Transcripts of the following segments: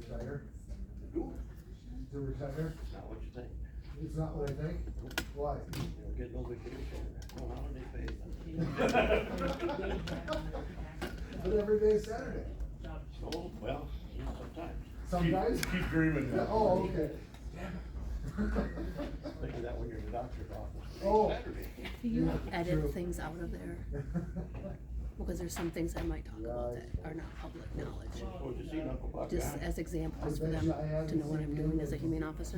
retire? Who? To retire? Not what you think. It's not what I think? Why? You don't get no vacation, no holiday pay. But every day is Saturday. Oh, well, yeah, sometimes. Sometimes? Keep dreaming. Yeah, oh, okay. Think of that when you're in the doctor's office. Oh. Saturday. Do you Yeah, edit true. things out of there? Because there's some things I might talk about that are not public knowledge. Oh, did you see Uncle Buck? Just as examples for them to know what I'm doing as a humane officer.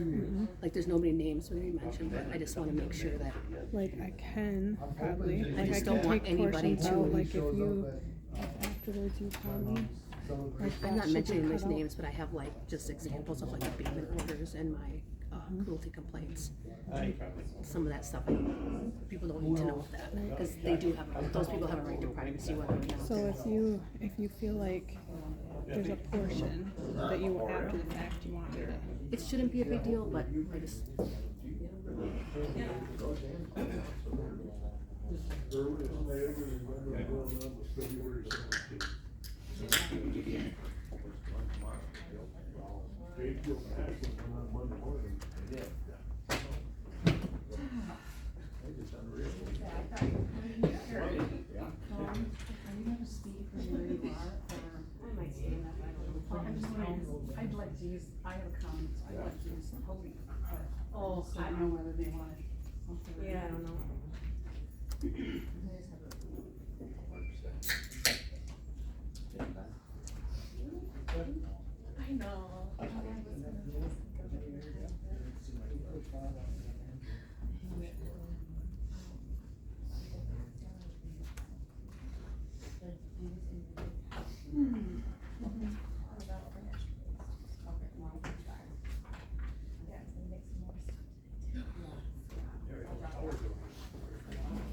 Like, there's nobody names to be mentioned, but I just wanna make sure that, Like I can probably, I like I just can don't want take anybody portions to- out, like if you, if afterwards you tell me. Like I'm that not should be mentioning cut these out. names, but I have like just examples of like abatement orders and my cruelty complaints. Some of that stuff, people don't need to know that, because they do have, those people have a right to privacy whether or not. So if you feel like there's a portion that you after the fact you want me to. It shouldn't be a big deal, but I just, I'd like to use, I have a comment, I'd like to use the podium, but I don't know whether they want it. yeah, I don't know. I know.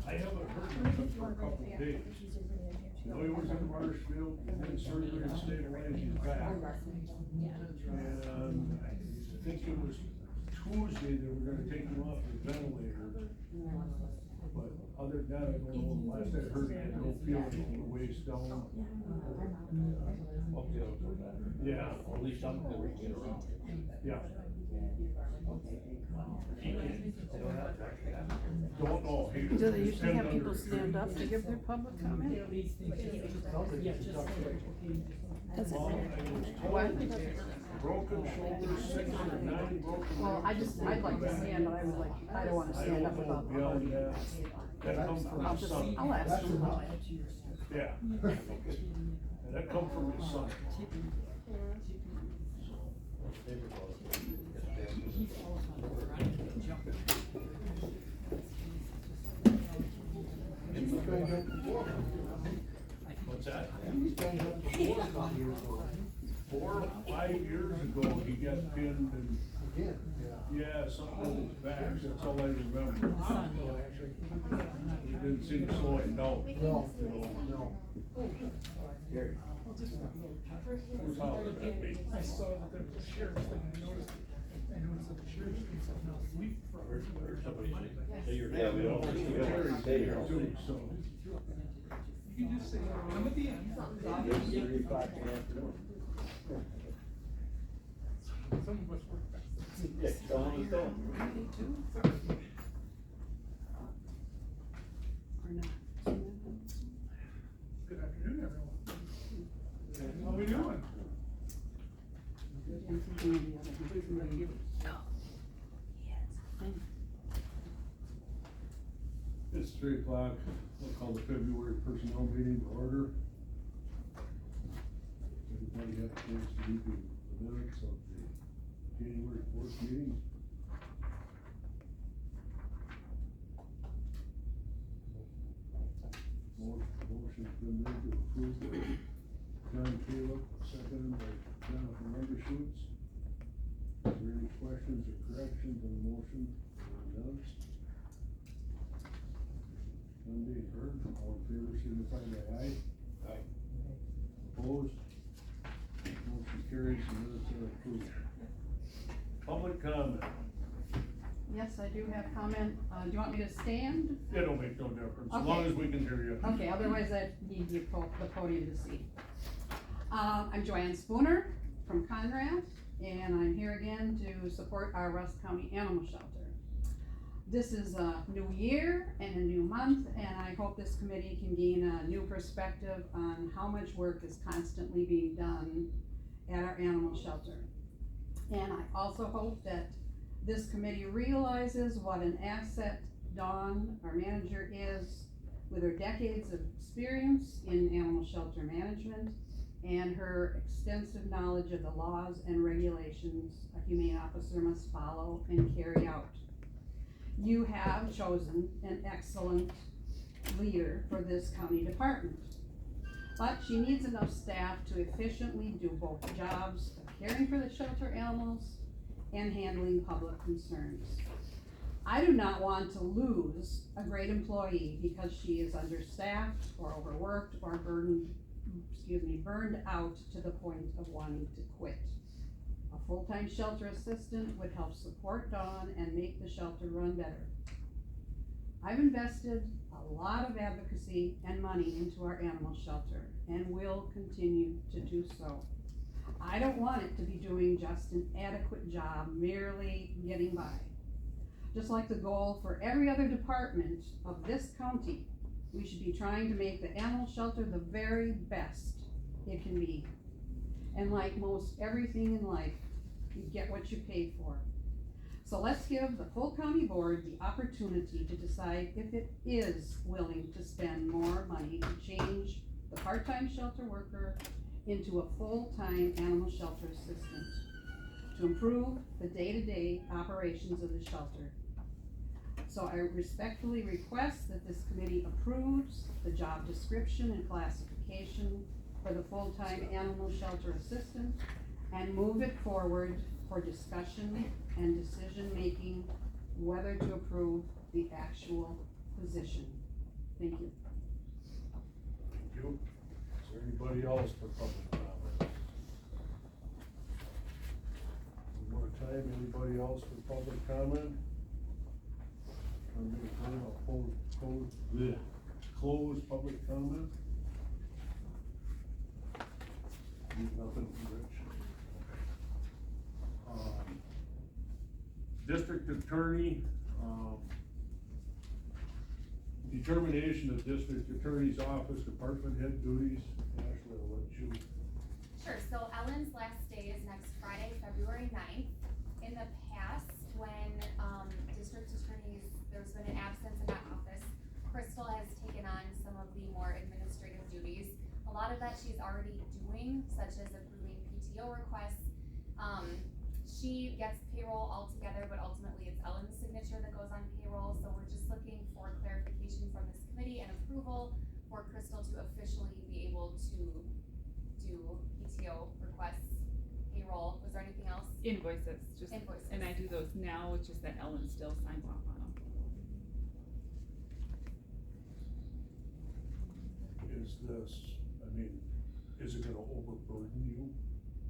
I haven't heard from him for a couple of days. You know, he was in Marshfield, and then surgery and stayed away, and he's back. And I think it was Tuesday they were gonna take him off the ventilator. But other than that, I don't know, last I heard he had no feeling from the waist down. Yeah. At least something that we can get around. Yeah. He don't know. He was Do they usually have 10 people under stand up to give their public comment? That's it. Broken shoulders, 6 or 9 broken. Well, I'd like to stand, but I would like, I don't wanna stand up about the Beyond podium. that, that comes from I'll his just, son. I'll ask them about it. Yeah. And that come from his son. What's that? 4 or 5 years ago, he got pinned and, Again, yeah, something with his back, that's all I remember. He didn't seem to slow him down. no, no. Who's hollering at me? I saw that there was a sheriff's thing, I noticed that the sheriff's thing said no sleep from. Or somebody say your Yeah, name. we don't stay here too, so. You can just say, I'm at the end. Some of us work back. Or not. Good afternoon, everyone. How we doing? It's 3 o'clock, we'll call the February personnel meeting to order. Everybody have a chance to read the minutes of the January 4th meeting. Motion's been made to approve John Caleb, seconded by Jonathan Undershoots. Is there any questions or corrections on the motion or notes? None being heard, all in favor signify by aye. Aye. Opposed? Motion carries, the minutes are approved. Public comment. Yes, I do have comment. Do you want me to stand? It don't make no difference, as long Okay. as we can hear you. Okay, otherwise I need the podium to see. I'm Joanne Spooner. from Conrad, and I'm here again to support our Rusk County Animal Shelter. This is a new year and a new month, and I hope this committee can gain a new perspective on how much work is constantly being done at our animal shelter. And I also hope that this committee realizes what an asset Dawn, our manager, is with her decades of experience in animal shelter management and her extensive knowledge of the laws and regulations a humane officer must follow and carry out. You have chosen an excellent leader for this county department, but she needs enough staff to efficiently do both jobs of caring for the shelter animals and handling public concerns. I do not want to lose a great employee because she is understaffed or overworked or burned out to the point of wanting to quit. A full-time shelter assistant would help support Dawn and make the shelter run better. I've invested a lot of advocacy and money into our animal shelter and will continue to do so. I don't want it to be doing just an adequate job, merely getting by. Just like the goal for every other department of this county, we should be trying to make the animal shelter the very best it can be. And like most everything in life, you get what you pay for. So let's give the full county board the opportunity to decide if it is willing to spend more money to change the part-time shelter worker into a full-time animal shelter assistant to improve the day-to-day operations of the shelter. So I respectfully request that this committee approves the job description and classification for the full-time animal shelter assistant and move it forward for discussion and decision-making whether to approve the actual position. Thank you. Thank you. Is there anybody else for public comment? One more time, anybody else for public comment? I'm gonna close public comment. Leave nothing, Rich. District attorney, determination of district attorney's office, department head duties. Ashley, I'll let you. Sure, so Ellen's last day is next Friday, February 9th. In the past, when, district attorneys, there's been an absence in that office, Crystal has taken on some of the more administrative duties. A lot of that she's already doing, such as approving PTO requests. She gets payroll all together, but ultimately it's Ellen's signature that goes on payroll, so we're just looking for clarification from this committee and approval for Crystal to officially be able to do PTO requests, payroll. Was there anything else? Invoices, just, Invoices. and I do those now, it's just that Ellen still signs off on them. Is this, I mean, is it gonna overburden you?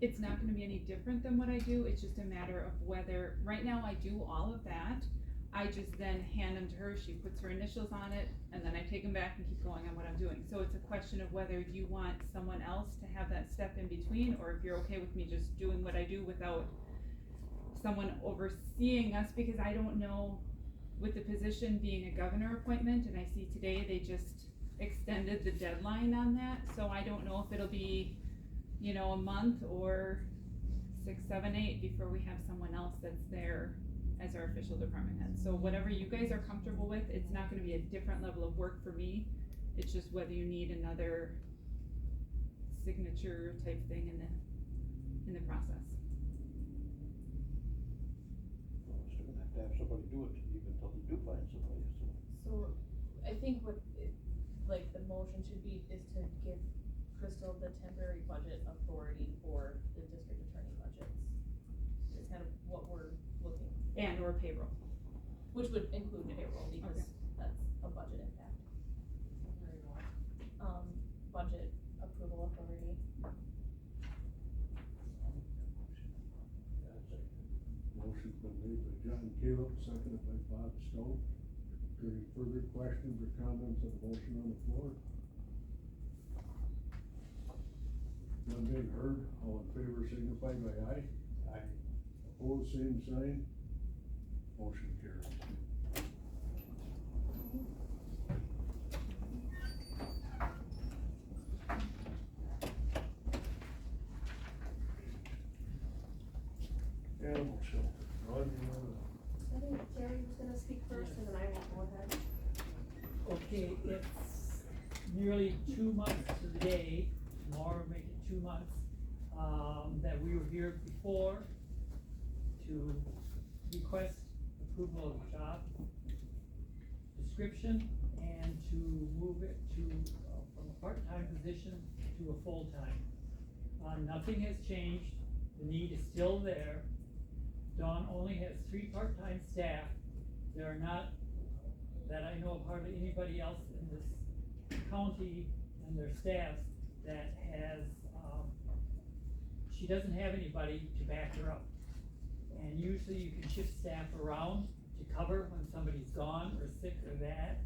It's not gonna be any different than what I do, it's just a matter of whether, right now I do all of that. I just then hand them to her, she puts her initials on it, and then I take them back and keep going on what I'm doing. So it's a question of whether you want someone else to have that step in between, or if you're okay with me just doing what I do without someone overseeing us, because I don't know, with the position being a governor appointment, and I see today they just extended the deadline on that, so I don't know if it'll be, you know, a month or 6, 7, 8 before we have someone else that's there as our official department head. So whatever you guys are comfortable with, it's not gonna be a different level of work for me. It's just whether you need another signature type thing in the process. Well, we're still gonna have to have somebody do it, even until they do find somebody, so. So, I think what, like, the motion should be is to give Crystal the temporary budget authority for the district attorney budgets. Is kind of what we're looking. And or payroll. Which would include payroll, because that's a budget impact. Budget approval authority. Motion's been made by John Caleb, seconded by Bob Stowe. Any further questions or comments on the motion on the floor? None being heard, all in favor signify by aye. Aye. Opposed, same sign. Motion carries. Animal shelter, Ron, you wanna? I think Jerry was gonna speak first and then I will go ahead. Okay, it's nearly 2 months to the day, tomorrow make it 2 months, that we were here before to request approval of job description and to move it to, from a part-time position to a full-time. Nothing has changed, the need is still there. Dawn only has 3 part-time staff. There are not, that I know of, hardly anybody else in this county and their staffs that has, she doesn't have anybody to back her up. And usually you can shift staff around to cover when somebody's gone or sick or that,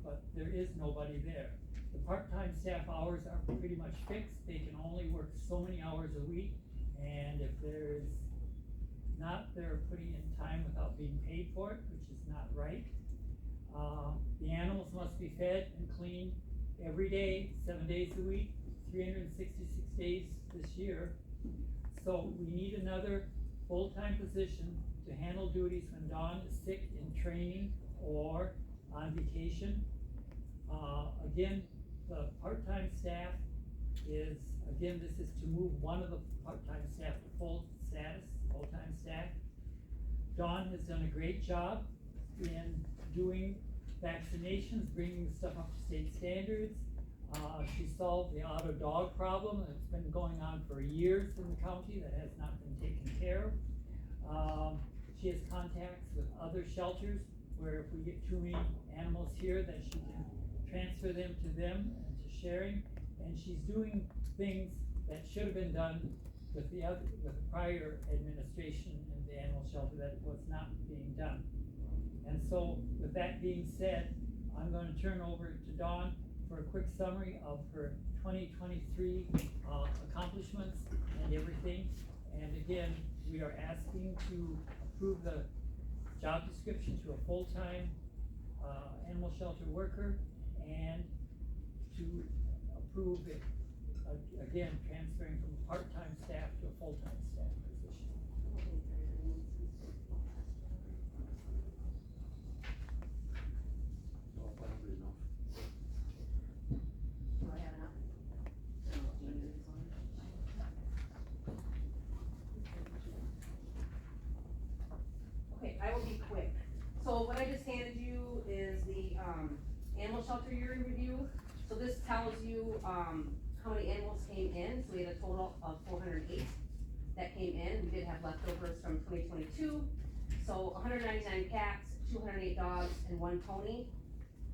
but there is nobody there. The part-time staff hours are pretty much fixed, they can only work so many hours a week, and if there's not, they're putting in time without being paid for it, which is not right. The animals must be fed and cleaned every day, 7 days a week, 366 days this year. So we need another full-time position to handle duties when Dawn is sick, in training, or on vacation. Again, the part-time staff is, again, this is to move one of the part-time staff to full status, full-time staff. Dawn has done a great job in doing vaccinations, bringing stuff up to state standards. She solved the auto dog problem that's been going on for years in the county that has not been taken care of. She has contacts with other shelters where if we get too many animals here, that she can transfer them to them and to sharing. And she's doing things that should have been done with the prior administration in the animal shelter that was not being done. And so with that being said, I'm going to turn over to Dawn for a quick summary of her 2023 accomplishments and everything. And again, we are asking to approve the job description to a full-time animal shelter worker and to approve it, again, transferring from part-time staff to a full-time staff position. No, probably enough. Do I have enough? Okay, I will be quick. So what I just handed you is the, animal shelter year in review. So this tells you, how many animals came in. So we had a total of 408 that came in. We did have leftovers from 2022. So 199 cats, 208 dogs, and 1 pony.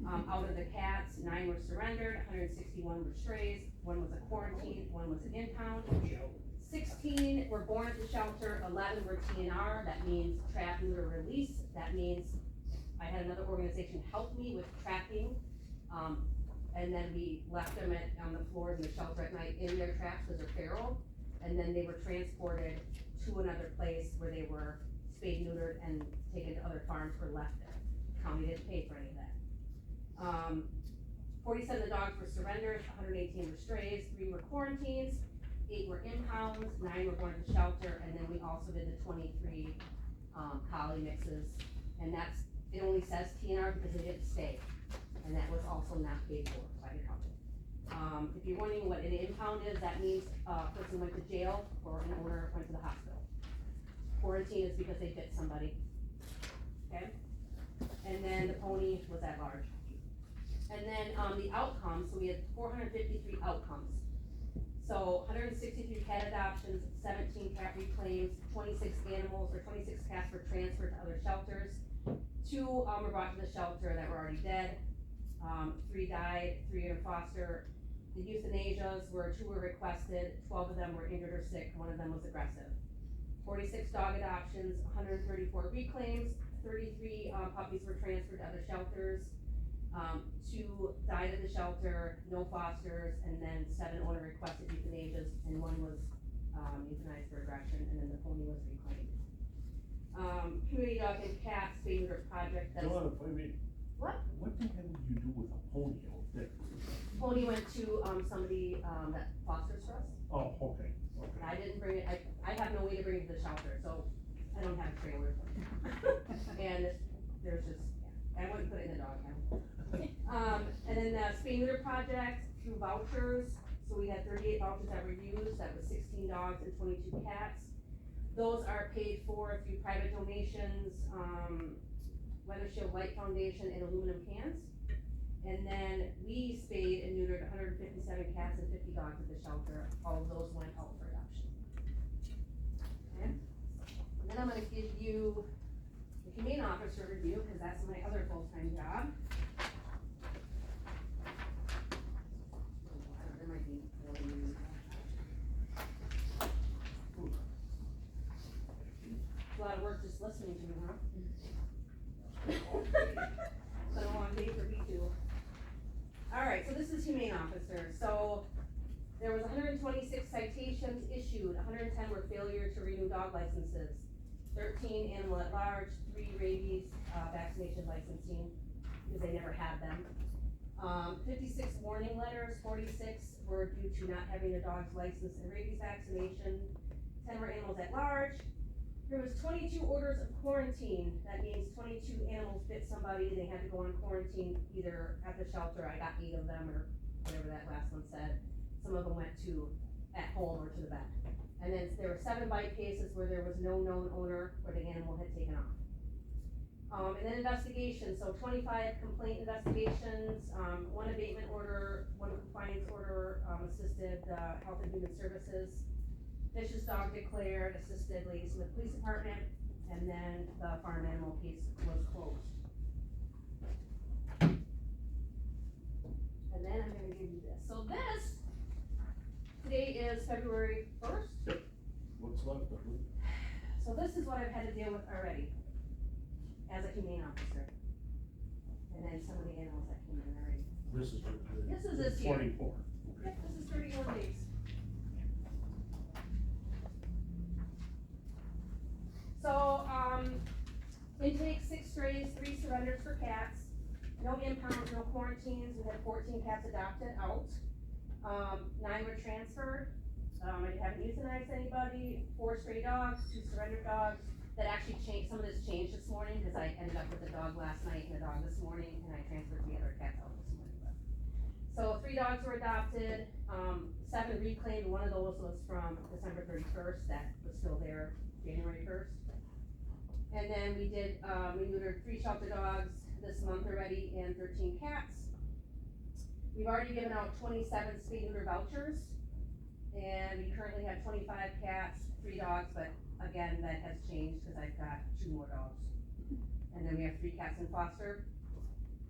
Out of the cats, 9 were surrendered, 161 were strays, 1 was a quarantine, 1 was an impound. 16 were born at the shelter, 11 were TNR, that means trap, neuter, release. That means I had another organization help me with trapping, and then we left them on the floors in the shelter at night in their traps because they're feral, and then they were transported to another place where they were spayed, neutered, and taken to other farms or left there. County didn't pay for any of that. 47 of the dogs were surrendered, 118 were strays, 3 were quarantines, 8 were impounds, 9 were born at the shelter, and then we also did the 23 collie mixes, and that's, it only says TNR because they didn't stay, and that was also not paid for by the county. If you're wondering what an impound is, that means a person went to jail or an owner went to the hospital. Quarantine is because they bit somebody, okay? And then the pony was at large. And then the outcomes, so we had 453 outcomes. So 163 cat adoptions, 17 cat reclaims, 26 animals or 26 cats were transferred to other shelters. 2 were brought to the shelter that were already dead. 3 died, 3 in foster. The euthanasias were 2 were requested, 12 of them were injured or sick, 1 of them was aggressive. 46 dog adoptions, 134 reclaims, 33 puppies were transferred to other shelters. 2 died at the shelter, no fosters, and then 7 owner requested euthanasias, and 1 was, euthanized for aggression, and then the pony was reclaimed. Community dog and cat spay neuter project, that's, John, if I may, what? what the hell did you do with a pony out there? Pony went to, somebody, that fosters for us. Oh, okay, And I okay. didn't bring it, I have no way to bring it to the shelter, so I don't have a trailer. And there's just, yeah, I wouldn't put it in the dog kennel. And then the spay neuter project through vouchers, so we had 38 vouchers that were used, that was 16 dogs and 22 cats. Those are paid for through private donations, Weather Shield Light Foundation and aluminum cans. And then we spayed and neutered 157 cats and 50 dogs at the shelter. All of those went out for adoption. Okay? And then I'm gonna give you the humane officer review, because that's my other full-time job. There might be more than you. It's a lot of work just listening to me, huh? Been a long day for me too. Alright, so this is humane officer, so there was 126 citations issued, 110 were failure to renew dog licenses, 13 animal at large, 3 rabies, vaccination licensing, because they never had them. 56 warning letters, 46 were due to not having a dog's license and rabies vaccination, 10 were animals at large. There was 22 orders of quarantine, that means 22 animals bit somebody, they had to go on quarantine either at the shelter, I got 8 of them, or whatever that last one said. Some of them went to at home or to the vet. And then there were 7 bite cases where there was no known owner or the animal had taken off. And then investigations, so 25 complaint investigations, 1 abatement order, 1 compliance order, assisted, Health and Human Services. Vicious dog declared, assisted Ladysmith Police Department, and then the farm animal case was closed. And then I'm gonna give you this. So this, today is February 1st. Yep. What's left of it? So this is what I've had to deal with already, as a humane officer. And then some of the animals that came in already. This is the. This is this year. 24. Yep, this is 31 days. So, intake 6 strays, 3 surrenders for cats, no impounds, no quarantines, we had 14 cats adopted out. 9 were transferred, I haven't euthanized anybody, 4 stray dogs, 2 surrendered dogs. That actually changed, some of this changed this morning, cause I ended up with a dog last night and a dog this morning, and I transferred the other cats out this morning. So 3 dogs were adopted, 7 reclaimed, 1 of those was from December 31st, that was still there January 1st. And then we did, we neutered 3 shelter dogs this month already and 13 cats. We've already given out 27 spay neuter vouchers, and we currently have 25 cats, 3 dogs, but again, that has changed because I've got 2 more dogs. And then we have 3 cats in foster.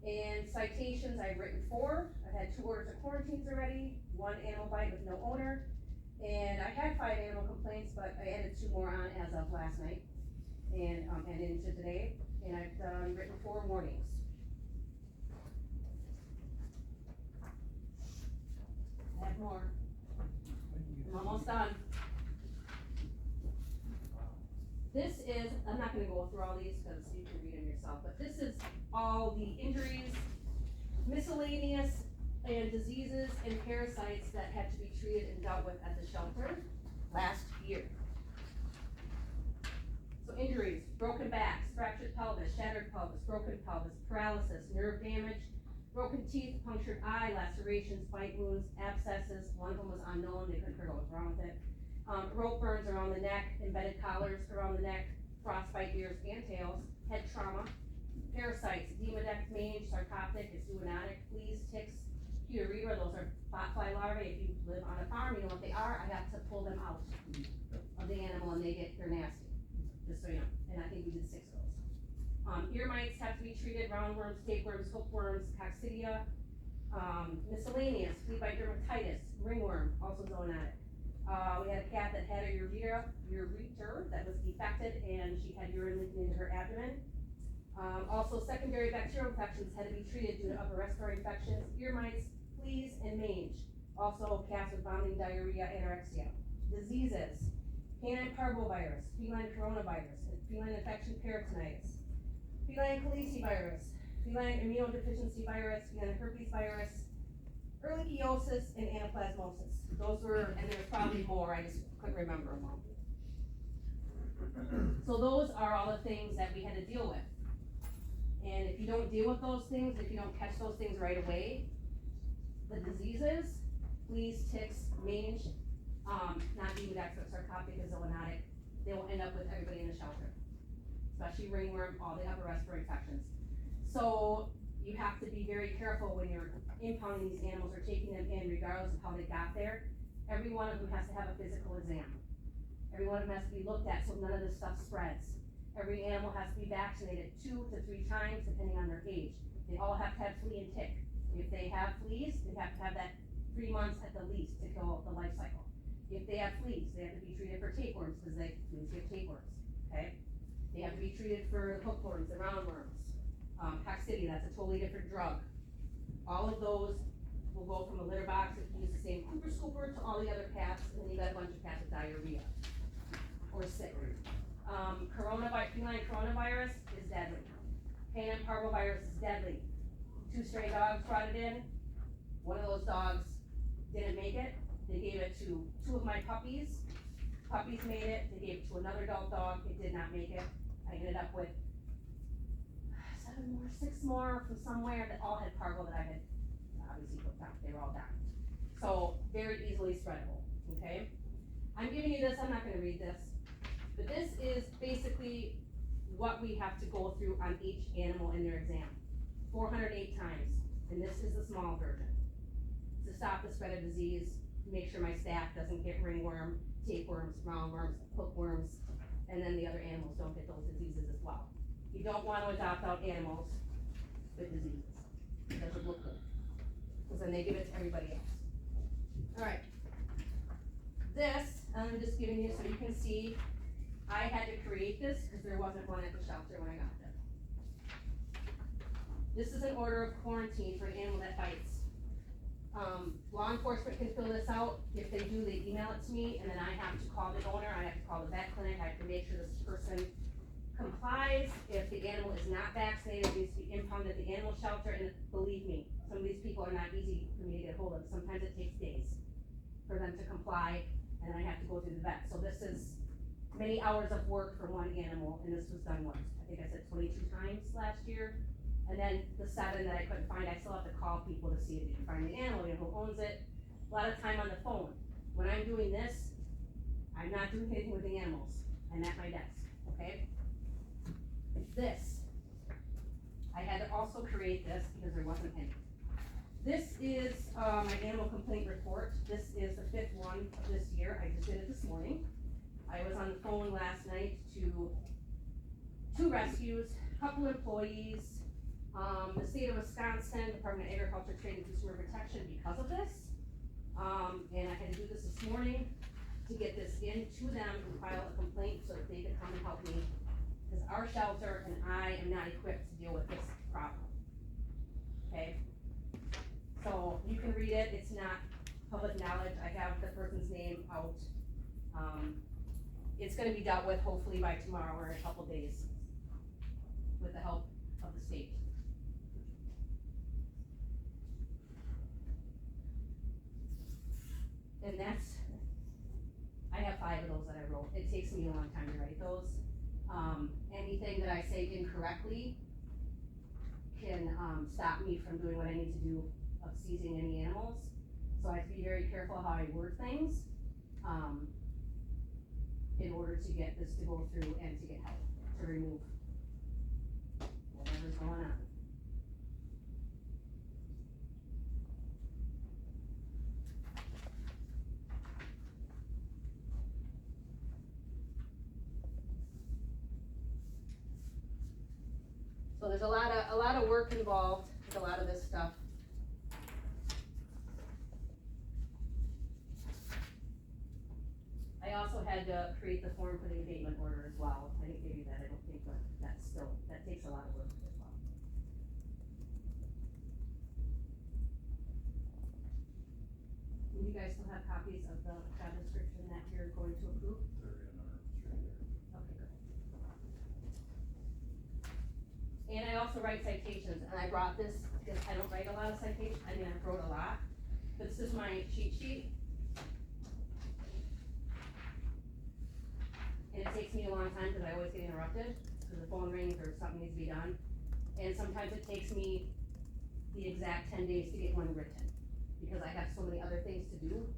And citations, I've written 4. I've had 2 orders of quarantines already, 1 animal bite with no owner. And I had 5 animal complaints, but I added 2 more on as of last night and into today. And I've written 4 warnings. I have more. I'm almost done. This is, I'm not gonna go through all these because you can read them yourself, but this is all the injuries, miscellaneous and diseases and parasites that had to be treated and dealt with at the shelter last year. So injuries, broken backs, fractured pelvis, shattered pelvis, broken pelvis, paralysis, nerve damage, broken teeth, punctured eye, lacerations, bite wounds, abscesses. One of them was unknown, they couldn't figure out what's wrong with it. Rope burns around the neck, embedded collars around the neck, frostbite ears and tails, head trauma, parasites, demodex, mange, sarcoptic, it's zoonotic, fleas, ticks, Cutereria, those are botfly larvae. If you live on a farm, you know what they are. I have to pull them out of the animal and they're nasty, just so you know. And I think we did 6 of those. Ear mites have to be treated, roundworms, tapeworms, hookworms, coccidia, miscellaneous, flea bite dermatitis, ringworm, also zoonotic. We had a cat that had a ureter that was defected and she had urine leaking into her abdomen. Also, secondary bacterial infections had to be treated due to upper respiratory infections, ear mites, fleas, and mange. Also, cats with vomiting, diarrhea, anorexia. Diseases, canine parvovirus, feline coronavirus, feline infection peritonitis, feline calicivirus, feline immunodeficiency virus, feline herpes virus, ehrlichiosis, and anaplasmosis. Those were, and there's probably more, I just couldn't remember them all. So those are all the things that we had to deal with. And if you don't deal with those things, if you don't catch those things right away, the diseases, fleas, ticks, mange, not demodex, but sarcoptic and zoonotic, they will end up with everybody in the shelter. Especially ringworm, all the upper respiratory infections. So you have to be very careful when you're impounding these animals or taking them in, regardless of how they got there. Every one of them has to have a physical exam. Every one of them has to be looked at so none of this stuff spreads. Every animal has to be vaccinated 2 to 3 times depending on their age. They all have to have flea and tick. If they have fleas, they have to have that 3 months at the least to kill the life cycle. If they have fleas, they have to be treated for tapeworms because fleas give tapeworms, okay? They have to be treated for hookworms, the roundworms. Paxidia, that's a totally different drug. All of those will go from a litter box if you use the same Cooper scooper to all the other cats, and then you got a bunch of cats with diarrhea or sick. Feline coronavirus is deadly. Canine parvovirus is deadly. 2 stray dogs brought it in. One of those dogs didn't make it. They gave it to 2 of my puppies. Puppies made it. They gave it to another adult dog. It did not make it. I ended up with 6 more from somewhere that all had parvo that I had obviously put down. They were all down. So very easily spreadable, okay? I'm giving you this, I'm not gonna read this, but this is basically what we have to go through on each animal in their exam. 408 times, and this is the small version. To stop the spread of disease, to make sure my staff doesn't get ringworm, tapeworms, roundworms, hookworms, and then the other animals don't get those diseases as well. You don't want to adopt out animals with diseases. It doesn't look good, because then they give it to everybody else. All right. This, I'm just giving you so you can see, I had to create this because there wasn't one at the shelter when I got there. This is an order of quarantine for an animal that bites. Law enforcement can fill this out. If they do, they email it to me, and then I have to call the owner, I have to call the vet clinic, I have to make sure this person complies. If the animal is not vaccinated, it needs to be impounded at the animal shelter, and believe me, some of these people are not easy for me to get hold of. Sometimes it takes days for them to comply, and I have to go through the vet. So this is many hours of work for one animal, and this was done once. I think I said 22 times last year. And then the 7 that I couldn't find, I still have to call people to see if you can find the animal, you know, who owns it. A lot of time on the phone. When I'm doing this, I'm not doing anything with the animals. I'm at my desk, okay? This, I had to also create this because there wasn't any. This is my animal complaint report. This is the 5th one of this year. I just did it this morning. I was on the phone last night to 2 rescues, a couple employees, the state of Wisconsin, Department of Agriculture, Trade and Consumer Protection because of this. And I had to do this morning to get this into them and file a complaint so that they could come and help me. Because our shelter and I am not equipped to deal with this problem. Okay? So you can read it, it's not public knowledge. I have the person's name out. It's gonna be dealt with hopefully by tomorrow or in a couple days with the help of the state. And that's, I have 5 of those that I wrote. It takes me a long time to write those. Anything that I say incorrectly can stop me from doing what I need to do of seizing any animals. So I have to be very careful how I word things in order to get this to go through and to get help to remove whatever's going on. So there's a lot of work involved with a lot of this stuff. I also had to create the form for the abatement order as well. I didn't give you that, I don't think, but that takes a lot of work as well. Do you guys still have copies of the job description that you're going to approve? They're in our, it's right there. Okay, good. And I also write citations, and I brought this, because I don't write a lot of citations, I mean, I wrote a lot. But this is my cheat sheet. And it takes me a long time, because I always get interrupted, because the phone rings or something needs to be done. And sometimes it takes me the exact 10 days to get one written, because I have so many other things to do.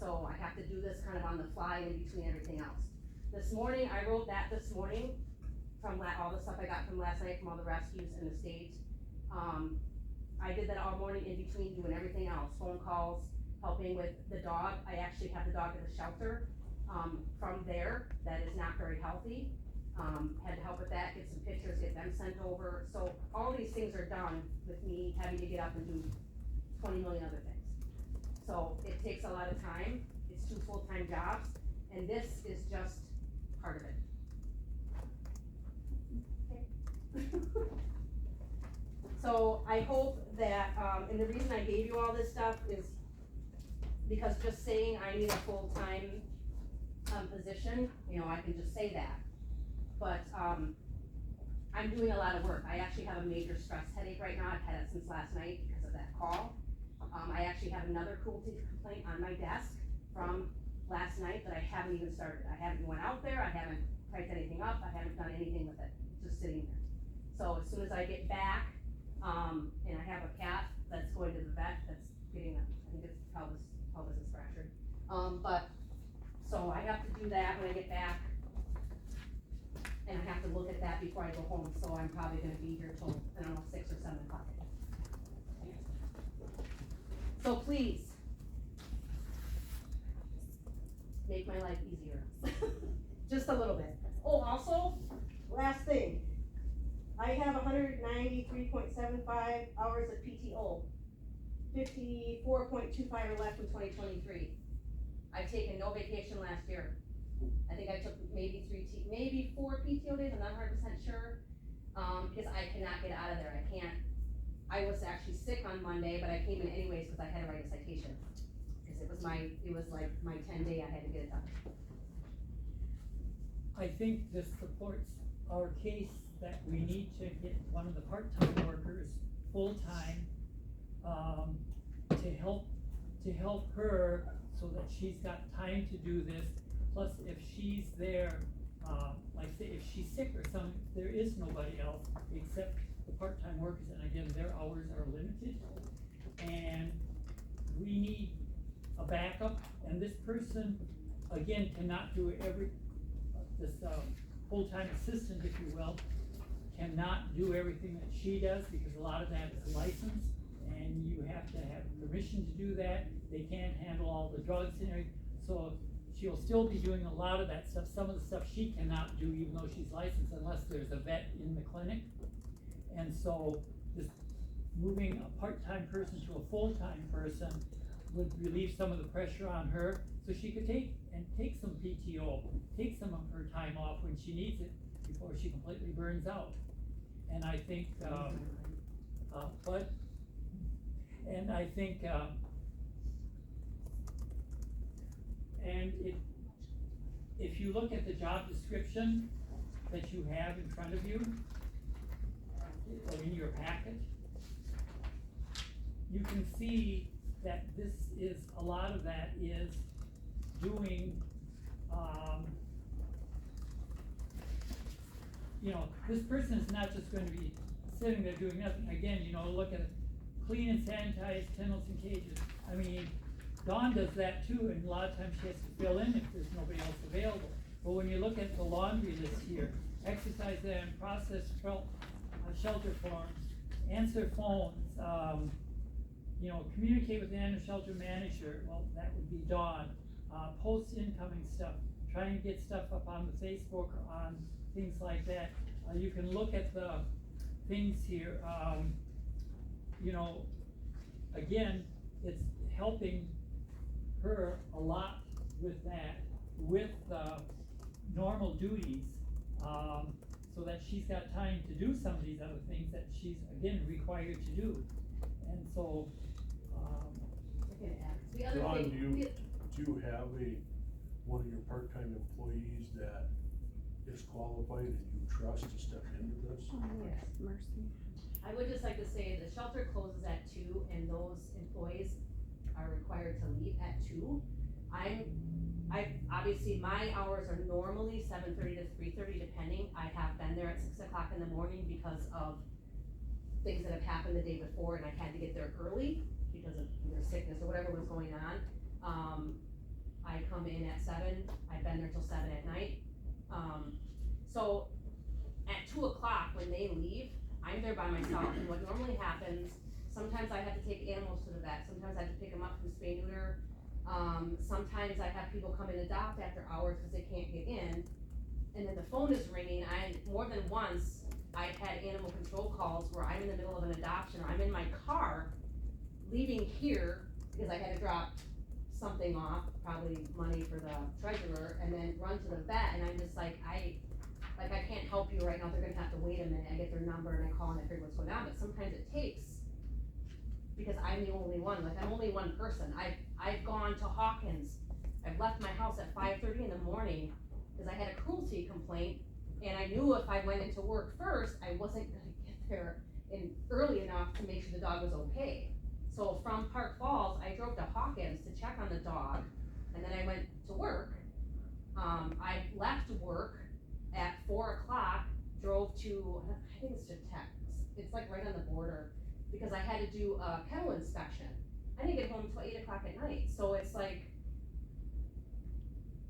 So I have to do this kind of on the fly in between everything else. This morning, I wrote that this morning, from all the stuff I got from last night, from all the rescues in the state. I did that all morning in between doing everything else, phone calls, helping with the dog. I actually have the dog at the shelter, from there, that is not very healthy. Had to help with that, get some pictures, get them sent over. So all these things are done with me having to get up and do 20 million other things. So it takes a lot of time, it's 2 full-time jobs, and this is just part of it. So I hope that, and the reason I gave you all this stuff is because just saying I need a full-time, position, you know, I can just say that. But, I'm doing a lot of work. I actually have a major stress headache right now. I've had it since last night because of that call. I actually have another cruelty complaint on my desk from last night that I haven't even started. I haven't went out there, I haven't typed anything up, I haven't done anything with it, just sitting there. So as soon as I get back, and I have a cat that's going to the vet, that's getting I think it's pelvis is fractured. So I have to do that when I get back. And I have to look at that before I go home, so I'm probably gonna be here till, I don't know, 6 or 7 o'clock. So please, make my life easier, just a little bit. Oh, also, last thing, I have 193.75 hours of PTO, 54.25 are left in 2023. I've taken no vacation last year. I think I took maybe 4 PTO days, I'm not 100% sure, because I cannot get out of there, I was actually sick on Monday, but I came in anyways because I had to write a citation. Because it was like my 10-day, I had to get it done. I think this supports our case that we need to get one of the part-time workers full-time, to help her so that she's got time to do this. Plus, if she's there, like say if she's sick or something, there is nobody else except the part-time workers, and again, their hours are limited. And we need a backup, and this person, again, cannot do this full-time assistant, if you will, cannot do everything that she does, because a lot of that is licensed, and you have to have permission to do that. They can't handle all the drugs and everything, so she'll still be doing a lot of that stuff. Some of the stuff she cannot do, even though she's licensed, unless there's a vet in the clinic. And so this moving a part-time person to a full-time person would relieve some of the pressure on her, so she could take some PTO, take some of her time off when she needs it before she completely burns out. And I think, if you look at the job description that you have in front of you, or in your packet, you can see that this is, a lot of that is doing, this person is not just going to be sitting there doing nothing. Again, look at it, clean and sanitize kennels and cages. I mean, Dawn does that too, and a lot of times she has to fill in if there's nobody else available. But when you look at the laundry list here, exercise and process shelter forms, answer phones, communicate with the animal shelter manager, well, that would be Dawn. Post incoming stuff, try and get stuff up on the Facebook or on things like that. You can look at the things here, again, it's helping her a lot with that. with, normal duties, so that she's got time to do some of these other things that she's, again, required to do. And so, The other John, thing, do you have one of your part-time employees that is qualified and you trust to step into this? Oh, Lord, have mercy. I would just like to say the shelter closes at 2 and those employees are required to leave at 2. Obviously, my hours are normally 7:30 to 3:30 depending. I have been there at 6 o'clock in the morning because of things that have happened the day before and I had to get there early because of either sickness or whatever was going on. I come in at 7, I've been there till 7 at night. So at 2 o'clock when they leave, I'm there by myself, and what normally happens, sometimes I have to take animals to the vet, sometimes I have to pick them up from spay neuter. Sometimes I have people come and adopt after hours because they can't get in, and then the phone is ringing. More than once, I've had animal control calls where I'm in the middle of an adoption, or I'm in my car, leaving here, because I had to drop something off, probably money for the treasurer, and then run to the vet, and I'm just like, I can't help you right now, they're gonna have to wait a minute, I get their number and I call and I figure what's going on, but sometimes it takes, because I'm the only one, like, I'm only one person. I've gone to Hawkins, I've left my house at 5:30 in the morning, because I had a cruelty complaint, and I knew if I went into work first, I wasn't gonna get there early enough to make sure the dog was okay. So from Park Falls, I drove to Hawkins to check on the dog, and then I went to work. I left work at 4 o'clock, drove to, I think it's Tex, it's like right on the border, because I had to do a kennel inspection. I didn't get home until 8 o'clock at night, so it's like,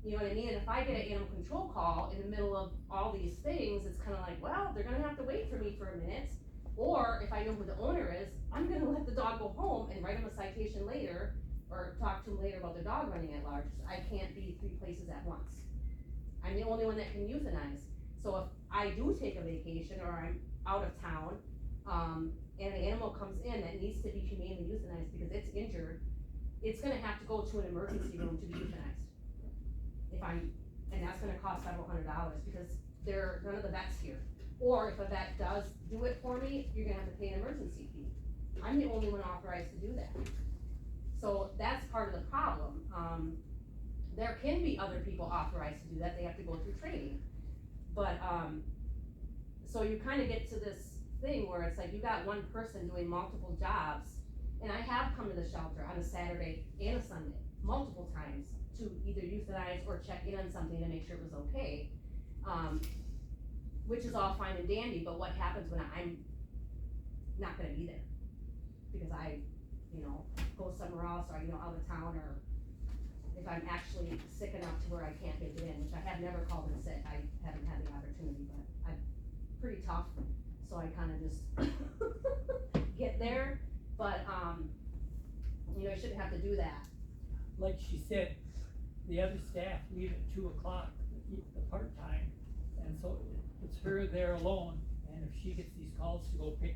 you know what I mean? And if I get an animal control call in the middle of all these things, it's kinda like, well, they're gonna have to wait for me for a minute. Or if I know who the owner is, I'm gonna let the dog go home and write him a citation later, or talk to him later about the dog running at large. I can't be 3 places at once. I'm the only one that can euthanize. So if I do take a vacation or I'm out of town, and an animal comes in that needs to be humanely euthanized because it's injured, it's gonna have to go to an emergency room to be euthanized. And that's gonna cost several $100s because none of the vets here. Or if a vet does do it for me, you're gonna have to pay an emergency fee. I'm the only one authorized to do that. So that's part of the problem. There can be other people authorized to do that, they have to go through training. But, so you kinda get to this thing where it's like you got one person doing multiple jobs. And I have come to the shelter on a Saturday and a Sunday, multiple times, to either euthanize or check in on something to make sure it was okay. Which is all fine and dandy, but what happens when I'm not gonna be there? Because I, go somewhere else, or, out of town, or if I'm actually sick enough to where I can't make it in, which I have never called in sick, I haven't had the opportunity, but I'm pretty tough, so I kinda just get there, but, you shouldn't have to do that. like she said, the other staff leave at 2 o'clock, the part-time, and so it's her there alone, and if she gets these calls to go pick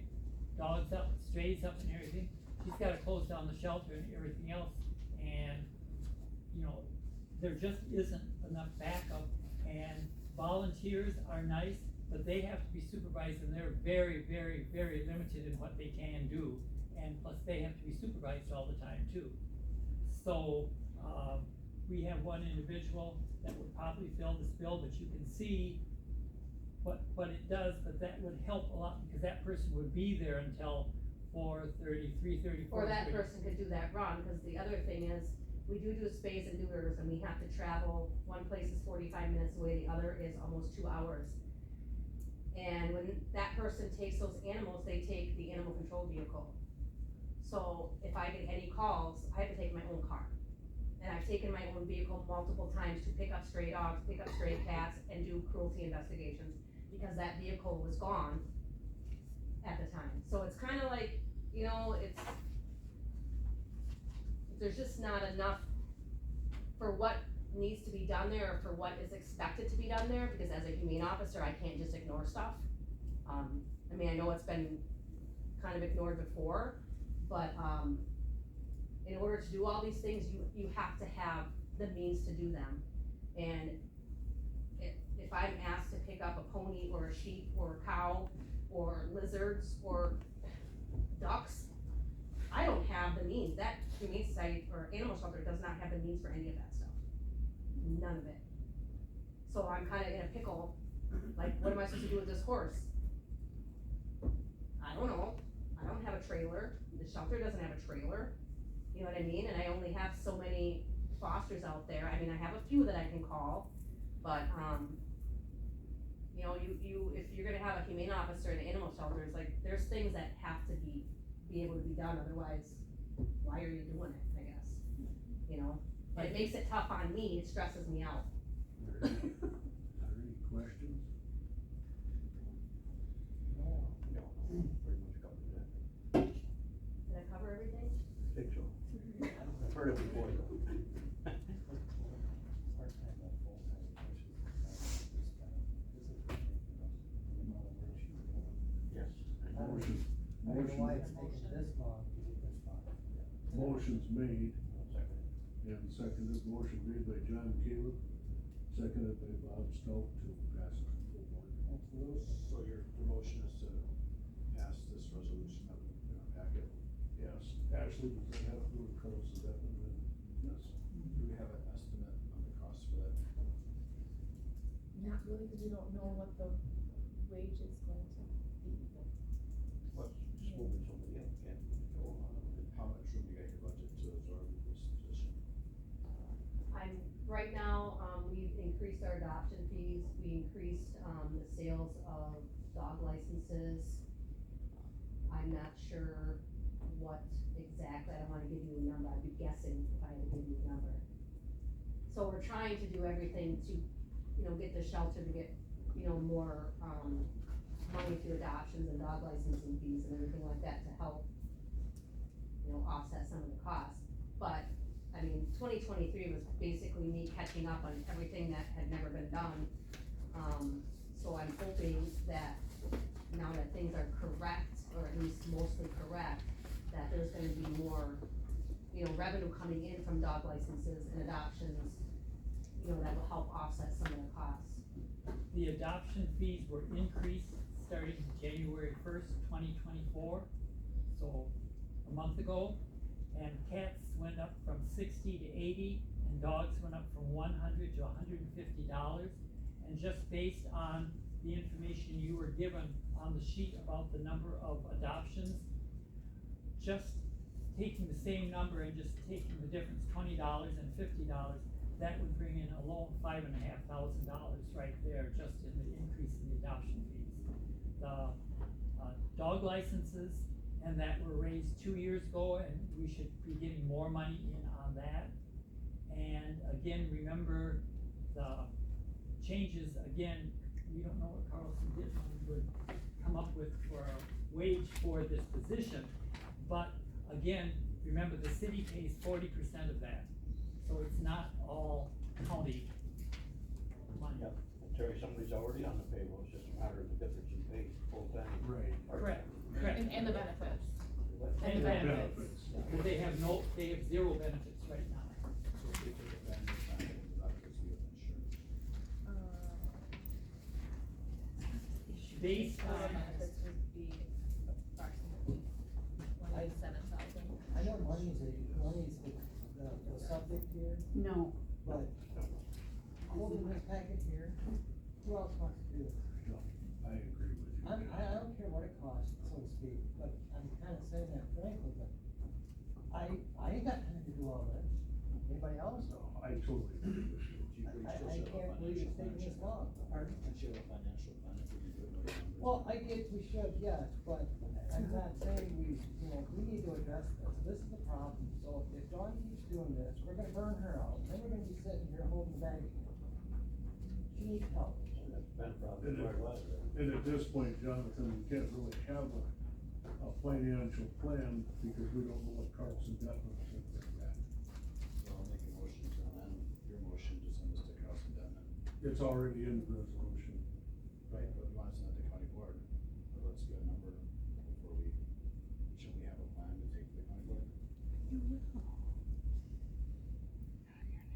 dogs up, strays up and everything, she's gotta close down the shelter and everything else, and, there just isn't enough backup, and volunteers are nice, but they have to be supervised, and they're very, very, very limited in what they can do, and plus they have to be supervised all the time too. So, we have one individual that would probably fill this bill, but you can see what it does, but that would help a lot, because that person would be there until 4:30, 3:30, 4:30. Or that person could do that run, cause the other thing is, we do spays and neuters, and we have to travel, one place is 45 minutes away, the other is almost 2 hours. And when that person takes those animals, they take the animal control vehicle. So if I get any calls, I have to take my own car. And I've taken my own vehicle multiple times to pick up stray dogs, pick up stray cats, and do cruelty investigations, because that vehicle was gone at the time. So it's kinda like, there's just not enough for what needs to be done there, or for what is expected to be done there, because as a humane officer, I can't just ignore stuff. I know it's been kind of ignored before, but, in order to do all these things, you have to have the means to do them. And if I'm asked to pick up a pony or a sheep or a cow or lizards or ducks, I don't have the means. That humane society or animal shelter does not have the means for any of that stuff. None of it. So I'm kinda in a pickle, like, what am I supposed to do with this horse? I don't know. I don't have a trailer. The shelter doesn't have a trailer. You know what I mean? And I only have so many fosters out there. I mean, I have a few that I can call, but, you know, if you're gonna have a humane officer in an animal shelter, it's like, there's things that have to be able to be done, otherwise, why are you doing it, I guess? You know, but it makes it tough on me, it stresses me out. Are there any questions? No, pretty much covered that. Did I cover everything? I think so. I've heard it before though. Yes. Motion, I don't know why it's motion, taking this long to get this far. motion's made Second. and seconded, motion made by John Caleb, seconded by Bob Stout to pass it to the board. Absolutely. So your motion is to pass this resolution that we in our packet? Yes, Ashley, does that have to do with Carl's indebtedness? Yes. Do we have an estimate on the cost for that? Not really, cause we don't know what the wage is going to be. What's moving somebody else, can't go on. How much room you got in your budget to absorb this position? Right now, we've increased our adoption fees, we increased, the sales of dog licenses. I'm not sure what exactly, I don't wanna give you a number, I'd be guessing if I had to give you a number. So we're trying to do everything to, you know, get the shelter to get, you know, more, money through adoptions and dog licensing fees and everything like that to help, you know, offset some of the costs. But, I mean, 2023 was basically me catching up on everything that had never been done. So I'm hoping that now that things are correct, or at least mostly correct, that there's gonna be more, you know, revenue coming in from dog licenses and adoptions, you know, that will help offset some of the costs. The adoption fees were increased starting January 1st, 2024, so a month ago. And cats went up from 60 to 80, and dogs went up from $100 to $150. And just based on the information you were given on the sheet about the number of adoptions, just taking the same number and just taking the difference, $20 and $50, that would bring in alone $5,500 right there, just in the increase in the adoption fees. The dog licenses, and that were raised 2 years ago, and we should be getting more money in on that. And again, remember the changes, again, we don't know what Carlson Dittman would come up with for a wage for this position, but again, remember the city pays 40% of that, so it's not all county money. Yeah, Terry, somebody's already on the payroll, it's just a matter of the difference in pay, full-time. Right. Correct, correct. And the benefits. And the benefits, Benefits. because they have zero benefits right now. So if they take advantage of that, the doctors give insurance. Based The on, benefits would be approximately 27,000. I know money's the subject here, No, but holding this packet here, who else wants to do it? No, I agree with you. I don't care what it costs, so to speak, but I'm kinda saying that frankly, but I ain't got time to do all this. Anybody else? No, I totally agree with you. I can't believe it's taking this long. Pardon? And she have a financial benefit, you could know the numbers. Well, I get we should, yes, but I'm not saying we need to address this. This is the problem. So if Dawn keeps doing this, we're gonna burn her out, then we're gonna be sitting here holding the bag again. She needs help. That's been a problem for a while. And at this point, Jonathan, we can't really have a financial plan because we don't know what Carlson Dittman is going to bring back. So I'll make a motion to amend your motion to send this to Carlson Denman. It's already in the resolution. Right, but we want to send it to county board, but let's get a number before should we have a plan to take to the county board?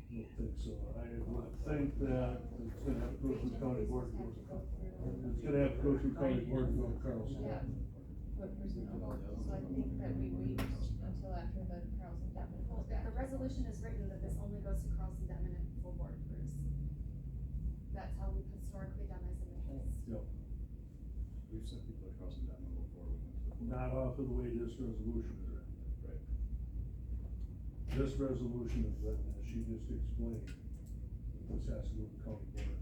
Don't think So I would think that it's gonna have to go through county board, it's gonna have to go through county board to go to Carlson. Yeah. What personnel, so I think that we wait until after the Carlson Devin Well, comes back. the resolution is written that this only goes to Carlson Denman and full board approves. That's how we've historically done this in the past. Yep, We've sent people across the demo before we went to the board. not off of the way this resolution is written. Right. This resolution is written, as she just explained, this has to go to county board.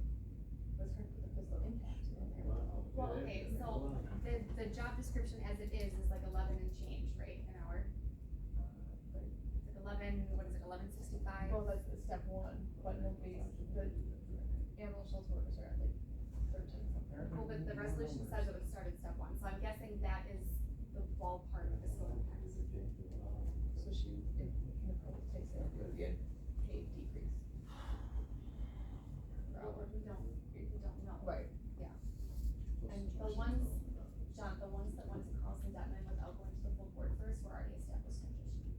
Let's try to put the fiscal impact in there. Well, okay, so the job description as it is like 11 and change, right, an hour? Like 11, what is it, 11.65? Well, that's the step one, but nobody's, the animal shelter workers are at like 13 something. Well, but the resolution says it would start at step 1, so I'm guessing that is the ballpark of fiscal impact. So she, if Nicole takes it, it would be a paid decrease. Per hour. We don't know. Right. And the ones, John, the ones that went to Carlson Detman without going to the full board first were already established positions.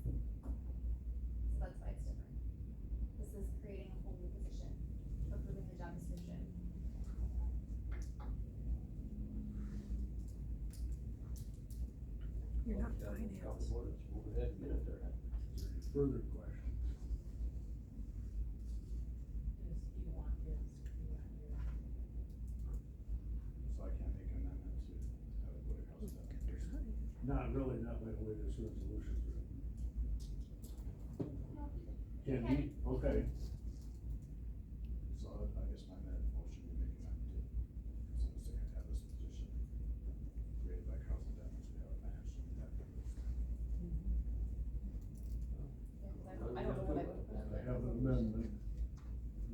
So that's why it's different. This is creating a whole new position, approving the job description. You're not County finance. board, let's move ahead and get it there. Is there any further questions? So I can't make an amendment to have it go to Carlson Devin first. Not really, not by the way this resolution is written. Can Okay. be, okay. So I guess my motion would make an amendment to, so to have this position created by Carlson Devin, so we have a financial impact. I don't know what I would put on I there. have an amendment,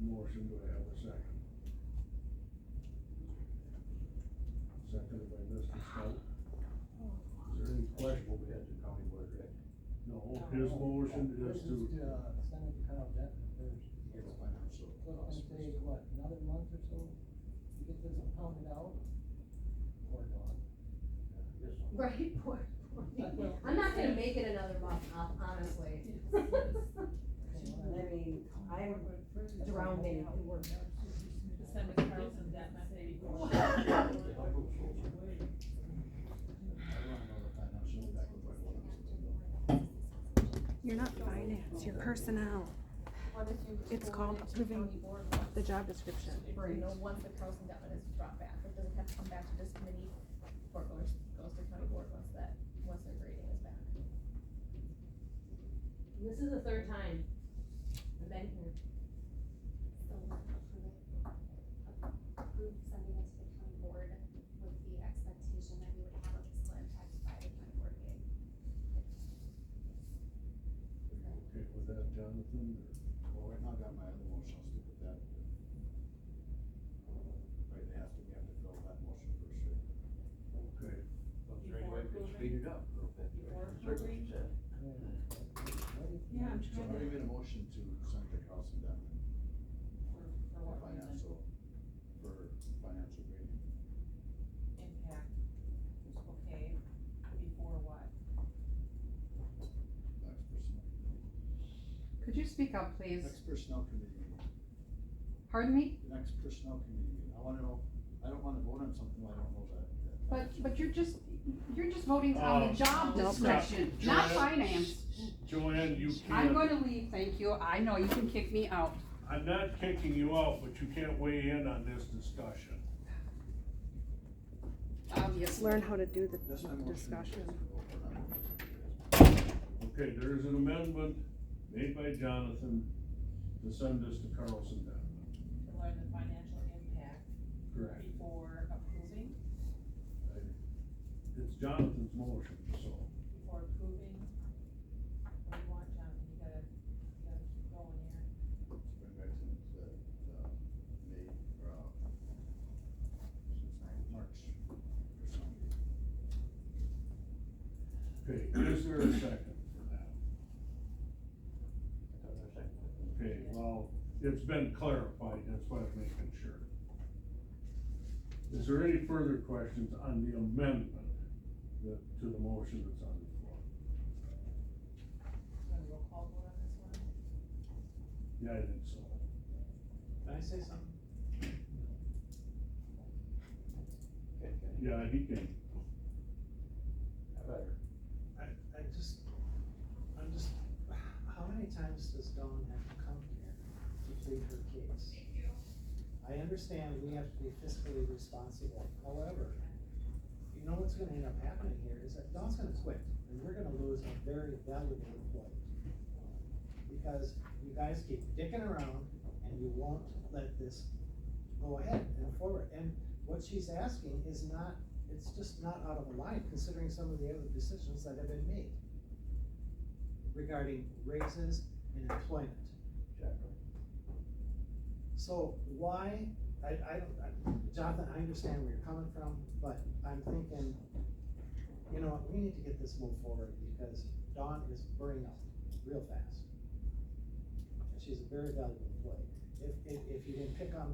motion, do I have a second? Seconded by Mr. Stout. Is there any question? Move ahead to county board, right? No, his motion is This to, send it to Carl Denton first. Get the financial. So it's gonna take, what, another month or so to get this pounded out? Or not? Yes. Right, poor me. I'm not gonna make it another month, honestly. I mean, I'm drowning in work. Send it to Carlson Devin before. I wanna know the financial impact of what one of them. You're not finance, you're personnel. What if you? It's called forward it to approving county board once- the job description. You know, once the Carlson Devin is brought back, it doesn't have to come back to this committee, or goes to county board once their grading is back. This is the third time I've been here. So we'll approve sending it to the county board with the expectation that we would have a fiscal impact by the county board meeting. okay with that, Jonathan, Well, right now I got my other motion, I'll stick with that. Right, it has to, we have to fill that motion first, right? or, okay, Well, is there any way we can speed it up a little bit? That's what she said. Yeah, I'm So I already made a motion to send to Carlson Devin For what financial, for financial grading. Impact, okay, before what? Next personnel, Could you speak up, please? next personnel committee meeting, Pardon me? the next personnel committee meeting, I wanna know, I don't wanna vote on something I don't know that. But you're just voting on the job Nope. description, not Joanne- finance. Joanne, you I'm can't, gonna leave, thank you. I know, you can kick me out. I'm not kicking you out, but you can't weigh in on this discussion. Obviously. Learn how to do the That's my motion. discussion. Okay, there is an amendment made by Jonathan to send this to Carlson Denton. To learn the financial impact Correct. before approving, It's Jonathan's motion, so. before approving. What do you want, Jonathan, you gotta keep going here. Let's bring back to the May, or, March personnel meeting. Okay, is there a second for that? Another second. Okay, well, it's been clarified, that's why I'm making sure. Is there any further questions on the amendment to the motion that's on the floor? You want a roll call vote on this one? Yeah, I think so. Can I say something? Yeah, he can. Better. I'm just, how many times does Dawn have to come here to plead her case? I understand we have to be fiscally responsible, however, you know what's gonna end up happening here is that Dawn's gonna quit, and we're gonna lose a very valuable employee. Because you guys keep dicking around, and you won't let this go ahead and forward, and what she's asking is not, it's just not out of line considering some of the other decisions that have been made regarding raises and employment. So why, Jonathan, I understand where you're coming from, but I'm thinking, you know, we need to get this moved forward because Dawn is burning out real fast. And she's a very valuable employee. If you didn't pick up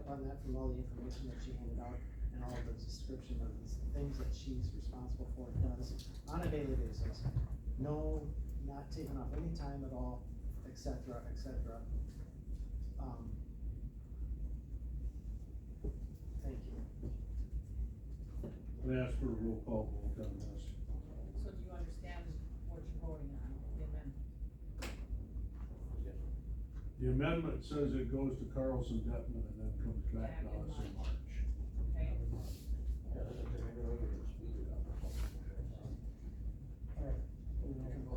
on that from all the information that she handed out and all the description of the things that she's responsible for and does on a daily basis, no, not taking off any time at all, et cetera, et cetera. Thank you. I ask for a roll call vote on this. So do you understand what you're voting on, the amendment? The amendment says it goes to Carlson Detman and then comes back to us in March. Okay,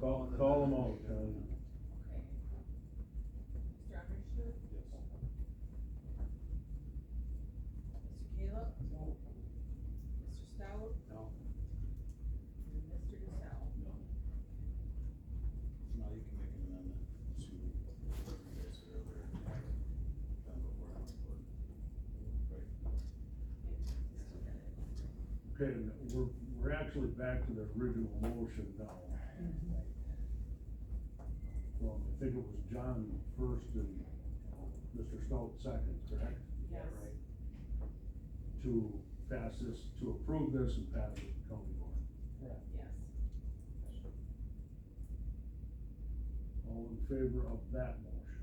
Call them out, John. okay. Mr. Undershirt? Yes. Mr. Caleb? No. Mr. Stout? No. And Mr. DeSalle? No. Now you can make an amendment to what you guys said earlier, to have it done before I went forward. Right. Okay, we're actually back to the original motion now. Well, I think it was John first and Mr. Stout second, correct? Yes. Right. To pass this, to approve this and pass it to county board. Yes. All in favor of that motion?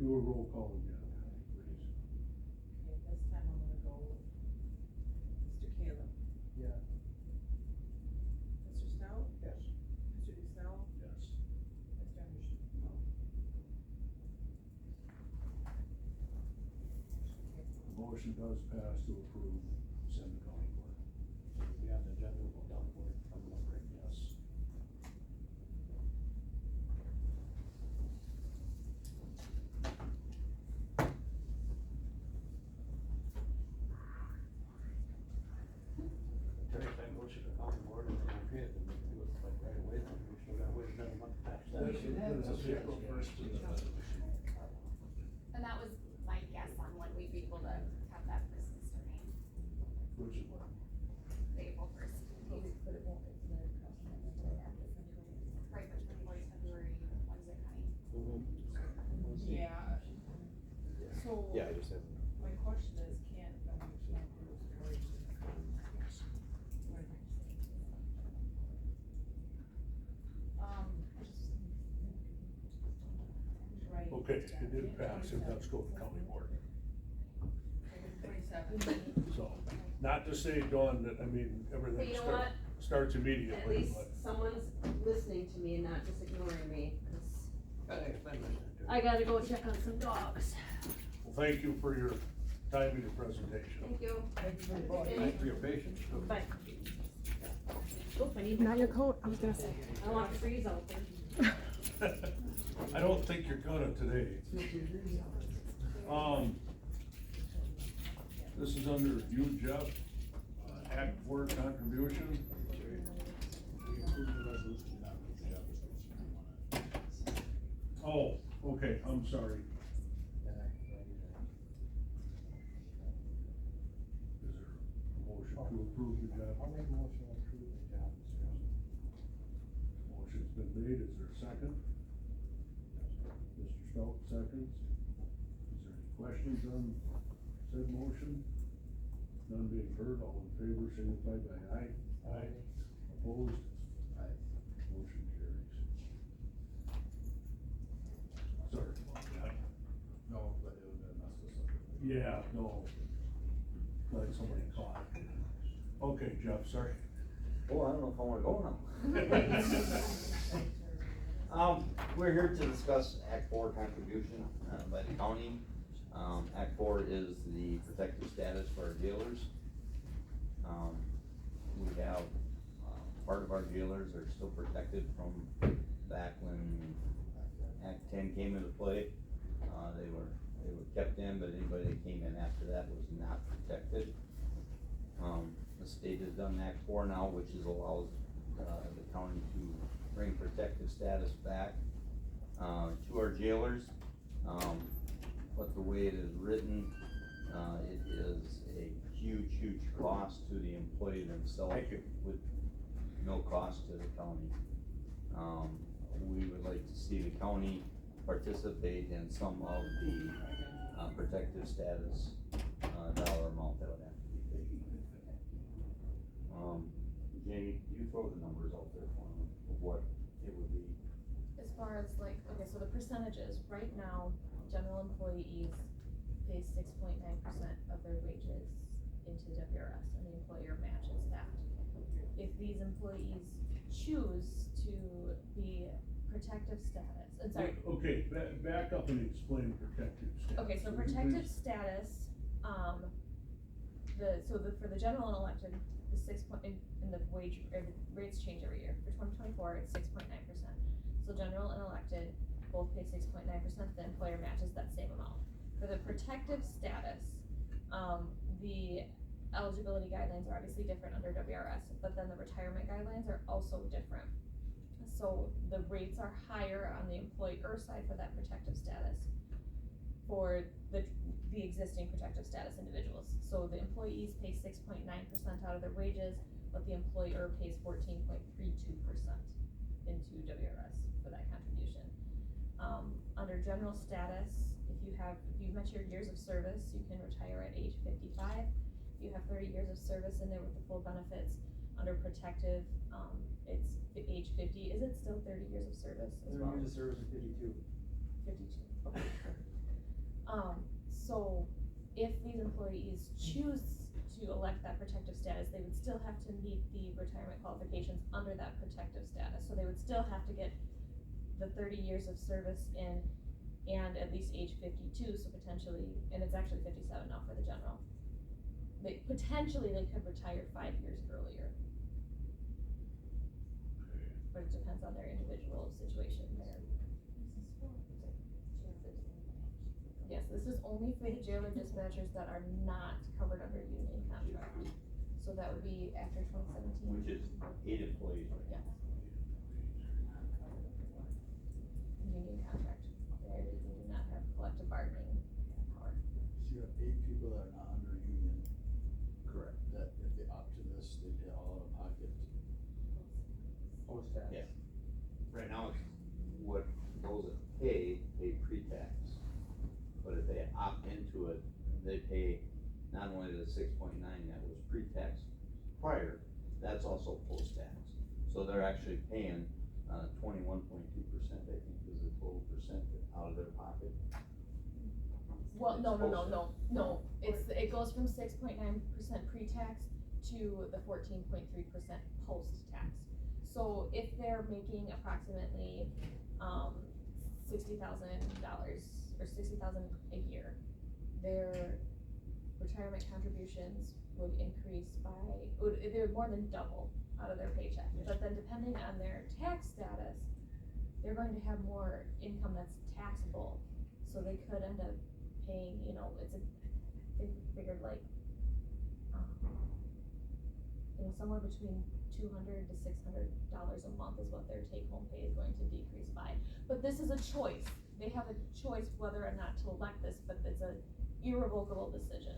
Do a roll call again, please. Okay, this time I'm gonna go with Mr. Caleb. Yeah. Mr. Stout? Yes. Mr. DeSalle? Yes. Mr. Undershirt? No. The motion does pass to approve, send to county board. Be on the agenda, we'll go down for it, coming up right, yes. Attorney saying go to the county board and then okay, then we can do it like right away, then we still gotta wait another month past that. We should have It's April 1st to the resolution. And that was my guess on when we'd be able to have that Christmas turning, Which is what? the April first. But it won't, it's not Right, but twenty-fourth February, when's it coming? Yeah. So. Yeah, I just have. My question is, can't do storage. Right. Okay, it did pass, it does go to county board. 27. So, not to say, Dawn, that, I mean, But everything you know what? starts At immediately, least but. someone's listening to me and not just ignoring me, 'cause Gotta explain that to I gotta go check on some dogs. Well, thank you for your time and your presentation. Thank you. Thank you for your Okay. Thanks for your patience. Bye. Oh, I need Not your coat, I was gonna say. I don't want to freeze out there. I don't think you're gonna today. This is under you, Jeff, Act 4 contribution. We approved the resolution, not with the job description on it. Oh, okay, I'm sorry. Is there a motion to approve the job? I'll make a motion to approve the job description. Motion's been made, is there a second? Mr. Stout seconds. Is there any questions on said motion? None being heard, all in favor, signify by aye. Aye. Opposed? Aye. Motion carries. Yeah, no. Glad somebody caught it. Okay, Jeff, sorry. Oh, I don't know if I wanna go now. We're here to discuss Act 4 contribution, by the county. Act 4 is the protective status for our jailers. We have, part of our jailers are still protected from back when Act 10 came into play. They were kept in, but anybody that came in after that was not protected. The state has done Act 4 now, which is allows, the county to bring protective status back, to our jailers. But the way it is written, it is a huge cost to the employee themselves with no cost to the county. We would like to see the county participate in some of the, protective status, dollar amount that would have to be paid. Jamie, you throw the numbers out there for me of what it would be. As far as like, okay, so the percentages, right now, general employees pay 6.9% of their wages into WRS, and the employer matches that. If these employees choose to be protective status, I'm sorry. Okay, back up and explain protective status. Okay, so Would you protective please? status, for the general and elected, the 6 point, and the wage, or the rates change every year. For 2024, it's 6.9%. So general and elected both pay 6.9%, the employer matches that same amount. For the protective status, the eligibility guidelines are obviously different under WRS, but then the retirement guidelines are also different. So the rates are higher on the employer side for that protective status for the existing protective status individuals. So the employees pay 6.9% out of their wages, but the employer pays 14.32% into WRS for that contribution. Under general status, if you've met your years of service, you can retire at age 55. If you have 30 years of service in there with the full benefits. Under protective, it's age 50. Is it still 30 years of service as well? 30 years of service is 52. 52, okay. So if these employees choose to elect that protective status, they would still have to meet the retirement qualifications under that protective status. So they would still have to get the 30 years of service in and at least age 52, so potentially, and it's actually 57 now for the general. Potentially they could retire 5 years earlier. But it depends on their individual situation there. Yes, this is only for the jailer dispatchers that are not covered under union contract. So that would be after 2017. Which is 8 employees right now. Yes. Union contract. They do not have collective bargaining power. So you have 8 people that are not under union. Correct. That if they opt to this, they pay all out of pocket. Post-tax. Yeah. Right now, it's what those that pay pre-tax. But if they opt into it, they pay not only the 6.9 that was pre-tax prior, that's also post-tax. So they're actually paying, 21.2%, I think, is the total percent out of their pocket. Well, no, it goes from 6.9% pre-tax to the 14.3% post-tax. So if they're making approximately, $60,000 or $60,000 a year, their retirement contributions would increase they would more than double out of their paycheck. Yes. But then depending on their tax status, they're going to have more income that's taxable. So they could end up paying, they figured like, somewhere between $200 to $600 a month is what their take-home pay is going to decrease by. But this is a choice. They have a choice whether or not to elect this, but it's an irrevocable decision.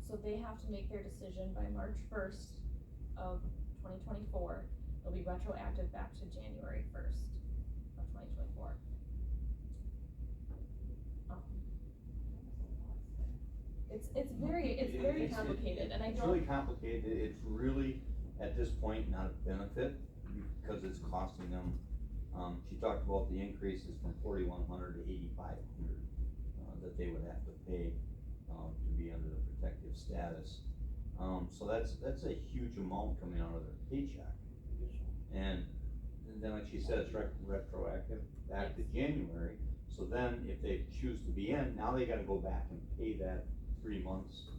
So they have to make their decision by March 1st of 2024. It'll be retroactive back to January 1st of 2024. It's very complicated, and I don't. It's really complicated. It's really, at this point, not a benefit because it's costing them. She talked about the increases from 4,100 to 8,500 that they would have to pay to be under the protective status. So that's a huge amount coming out of their paycheck. And then like she said, it's retroactive back to January, so then if they choose to be in, now they gotta go back and pay that 3 months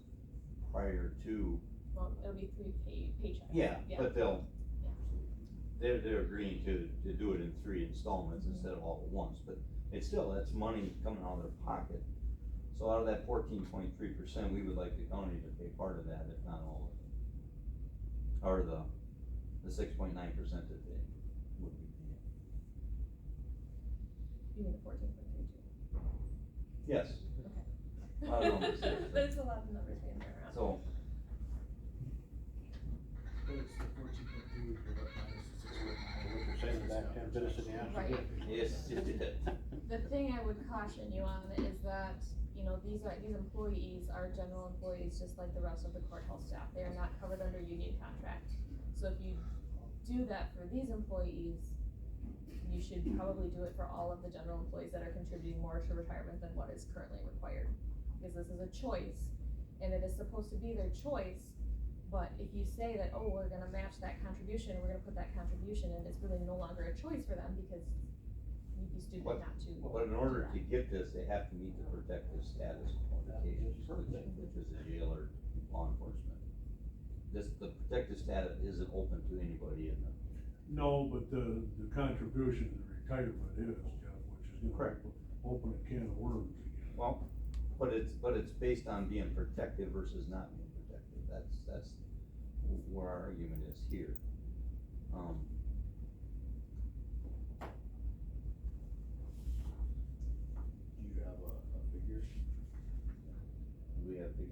prior to. Well, it'll be 3 paychecks. Yeah, but they're agreeing to do it in 3 installments instead of all at once, but it's still, that's money coming out of their pocket. So out of that 14.3%, we would like the county to pay part of that, if not all of it. Or the 6.9% that they would be paying. You mean the 14.32? Yes. Okay. I don't know. There's a lot of numbers being thrown around. So, But it's the 14.2, but minus the 6.9. What you're saying, the back 10 bit us in the ass Right. again. yes, it did. The thing I would caution you on is that, you know, these employees are general employees, just like the rest of the courthouse staff. They are not covered under union contract. So if you do that for these employees, you should probably do it for all of the general employees that are contributing more to retirement than what is currently required. Because this is a choice, and it is supposed to be their choice, but if you say that, oh, we're gonna match that contribution, we're gonna put that contribution in, it's really no longer a choice for them, because you'd be stupid But, not to. but in order do to that. get this, they have to meet the protective status qualifications, which is a jail or law enforcement. The protective status isn't open to anybody in the. No, but the contribution to retirement is, Jeff, which is gonna Correct. open a can of worms again. Well, but it's based on being protected versus not being protected, that's where our argument is here. Do you have a figure? Do we have big,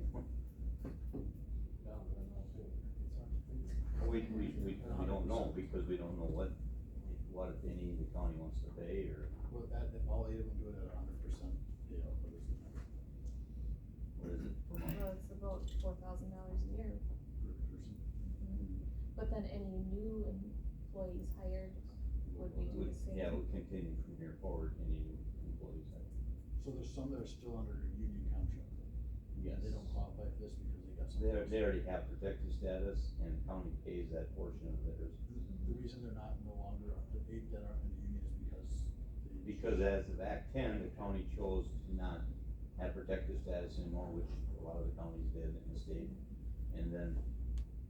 we don't know, because we don't know what if any the county wants to pay, or Well, if all 8 of them do it at 100% payout, what is the number what is it per month? Well, it's about $4,000 a year. per person? But then any new employees hired would we do the same? Yeah, we'll continue from here forward, any new employees. So there's some that are still under a union contract. Yes. They don't qualify for this because they got some. They already have protective status, and the county pays that portion of theirs. The reason they're not no longer, the 8 that aren't in the union is because they. Because as of Act 10, the county chose to not have protective status anymore, which a lot of the counties did in the state. And then,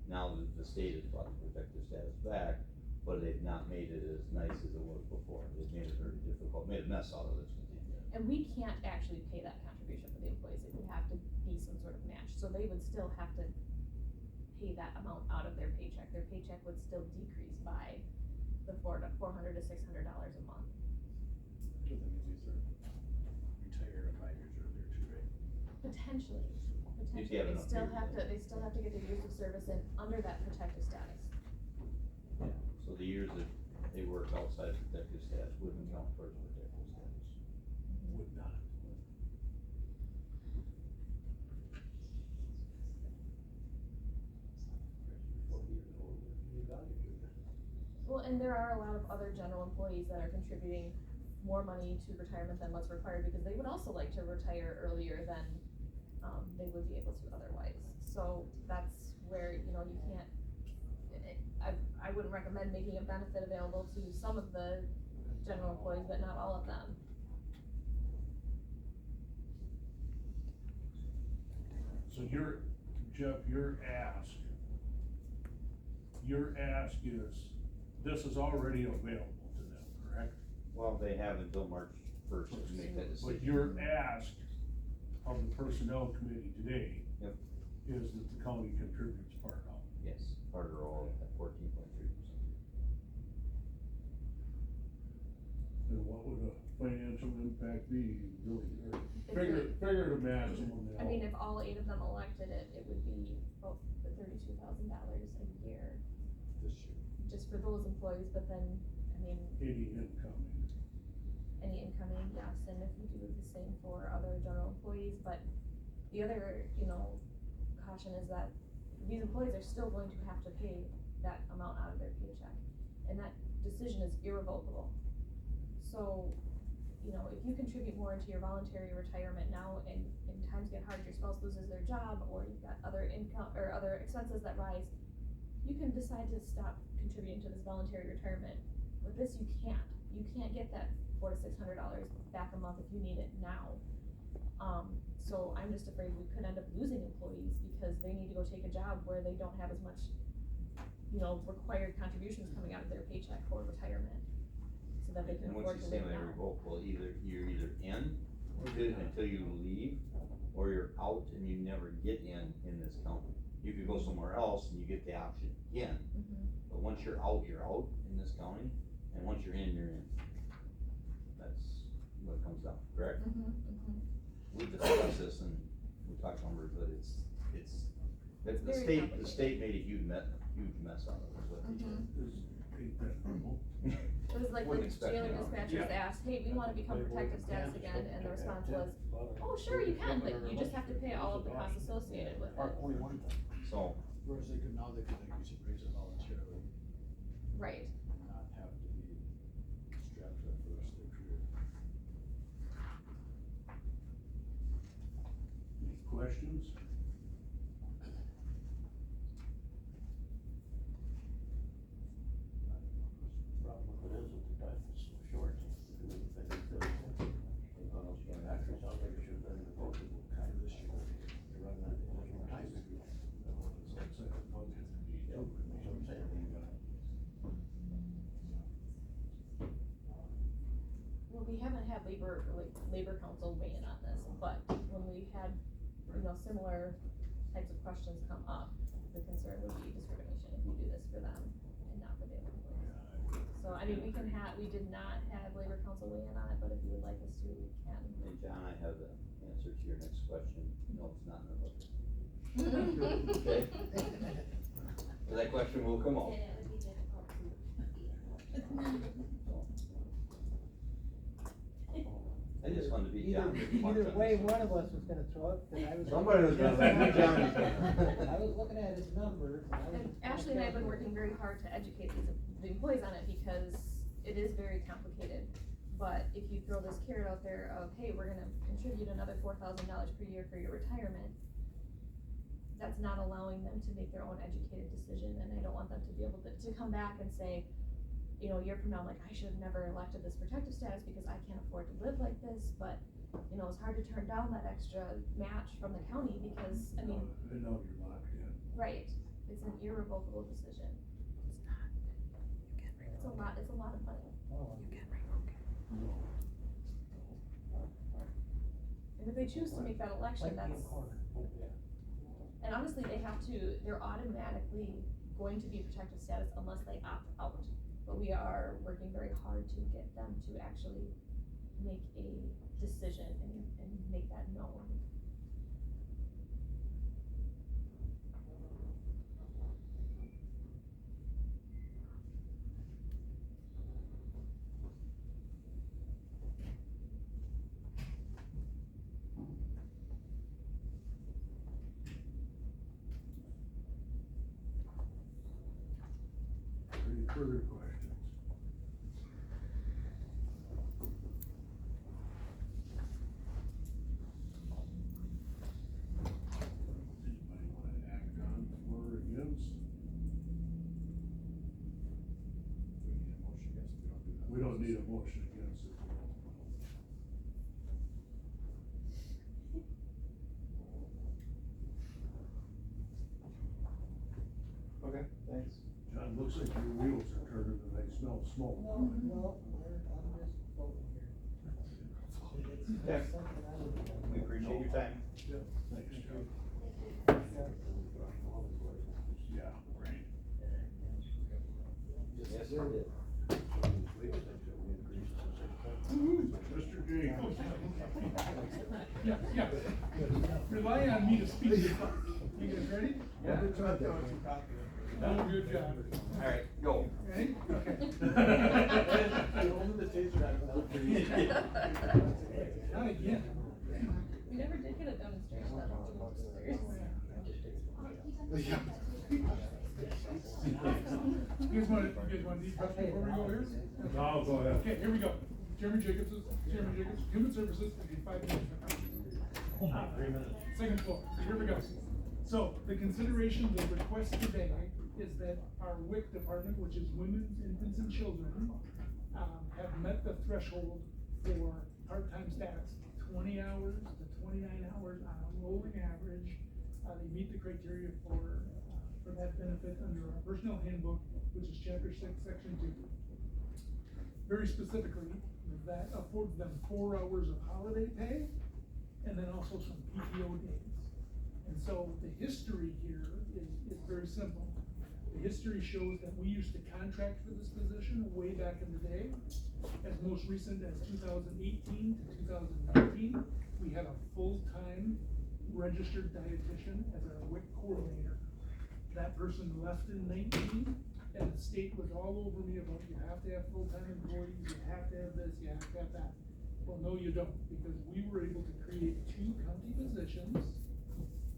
now the state has brought the protective status back, but they've not made it as nice as it was before. They've made it very difficult, made a mess out of this. And we can't actually pay that contribution for the employees, it would have to be some sort of match, so they would still have to pay that amount out of their paycheck would still decrease by the $400 to $600 a month. But that means these are retired 5 years earlier too, right? Potentially, If you have enough years. they still have to get their years of service in under that protective status. Yeah, so the years that they work outside protective status wouldn't count towards protective status. Would not. Well, and there are a lot of other general employees that are contributing more money to retirement than what's required, because they would also like to retire earlier than, they would be able to otherwise. So that's where, you know, you can't, I wouldn't recommend making a benefit available to some of the general employees, but not all of them. So Jeff, your ask is, this is already available to them, correct? Well, they have until March 1st to make that decision. But your ask of the personnel committee today. Yep. Is that the county contributes part of it. Yes, part or all at 14.3%. And what would a financial impact be, really, or figure the maximum now? I mean, if all 8 of them elected it, it would be about $32,000 a year. This year. Just for those employees, but then, I mean. Any incoming. Any incoming, yes, and if you do the same for other general employees, but the other, you know, caution is that these employees are still going to have to pay that amount out of their paycheck, and that decision is irrevocable. So, you know, if you contribute more into your voluntary retirement now and times get hard, you're spouse loses their job, or you've got other income, or other expenses that rise, you can decide to stop contributing to this voluntary retirement. With this, you can't get that $400 to $600 back a month if you need it now. So I'm just afraid we could end up losing employees because they need to go take a job where they don't have as much, required contributions coming out of their paycheck for retirement, so that they can And afford once to you say live they now. revocable, you're either in until you leave, or you're out and you never get in this county. You could go somewhere else and you get the option again, but once you're out in this county, and once you're in, you're in. That's what it comes down, correct? We discussed this and we talked numbers, but the very state made a huge mess out of it, is what they did. Ain't that normal? It was like Wouldn't the expect jailer it. dispatchers asked, hey, we wanna become protective status again, and the response was, oh, sure you can, but you just have to pay all of the costs associated with it. Only one time. So, Whereas they could, now they could, like you said, raise it voluntarily, Right. and not have to be strapped up for the rest of their career. Any questions? Problem with it is that the time is so short to do anything. Actually, sounds like it should have been devoted kind of this year. To run that additional time. It's outside the budget. That's what I'm saying. Well, we haven't had labor council weigh in on this, but when we had, similar types of questions come up, the concern would be discrimination if you do this for them and not for the other employees. So, I mean, we did not have labor council weigh in on it, but if you would like us to, we can. and John, I have the answer to your next question. No, it's not in the budget. Okay? So that question will come up. I just wanted to be John. Either way, one of us was gonna throw it, 'cause I was. Somebody was gonna let me John. I was looking at his numbers, and I was. And Ashley and I have been working very hard to educate the employees on it because it is very complicated. But if you throw this carrot out there of, hey, we're gonna contribute another $4,000 per year for your retirement, that's not allowing them to make their own educated decision, and I don't want them to be able to come back and say, a year from now, like, I should have never elected this protective status because I can't afford to live like this, but, it's hard to turn down that extra match from the county because, I mean. I know you're locked in. Right, it's an irrevocable decision. It's not. You can't revoke. It's a lot of money. You can't revoke it. No. And if they choose to make that election, that's, and honestly, they're automatically going to be protective status unless they opt out. But we are working very hard to get them to actually make a decision and make that known. Any further questions? Anybody wanna act on for or against? We need a motion against, we don't do that. We don't need a motion against it. Okay, thanks. John, looks like your wheels are turning and they smell smoke. No, I'm just voting here. It's Okay. something I would. We appreciate your time. Yeah, thanks, John. Yeah, right. Yes, sir. Mr. J. Yeah. Rely on me to speak. You guys ready? Yeah. Oh, good job. All right, go. Ready? Okay. Not again. We never did get a demonstration on the upstairs. You guys want these before we go here? No, go ahead. Okay, here we go. Chairman Jacobs, Human Services, we need 5 minutes. Oh my, 3 minutes. Second floor, here we go. So, the consideration, the request today is that our WIC department, which is Women's, Infants, and Children, have met the threshold for part-time status, 20 hours to 29 hours on a rolling average. They meet the criteria for that benefit under our personnel handbook, which is chapter 6, section 2. Very specifically, that affords them 4 hours of holiday pay, and then also some PTO days. And so the history here is very simple. The history shows that we used to contract for this position way back in the day. As most recent as 2018 to 2019, we had a full-time registered dietitian as our WIC coordinator. That person left in 19, and the state was all over me about, you have to have full-time employees, you have to have this, you have to have that. Well, no, you don't, because we were able to create 2 county positions,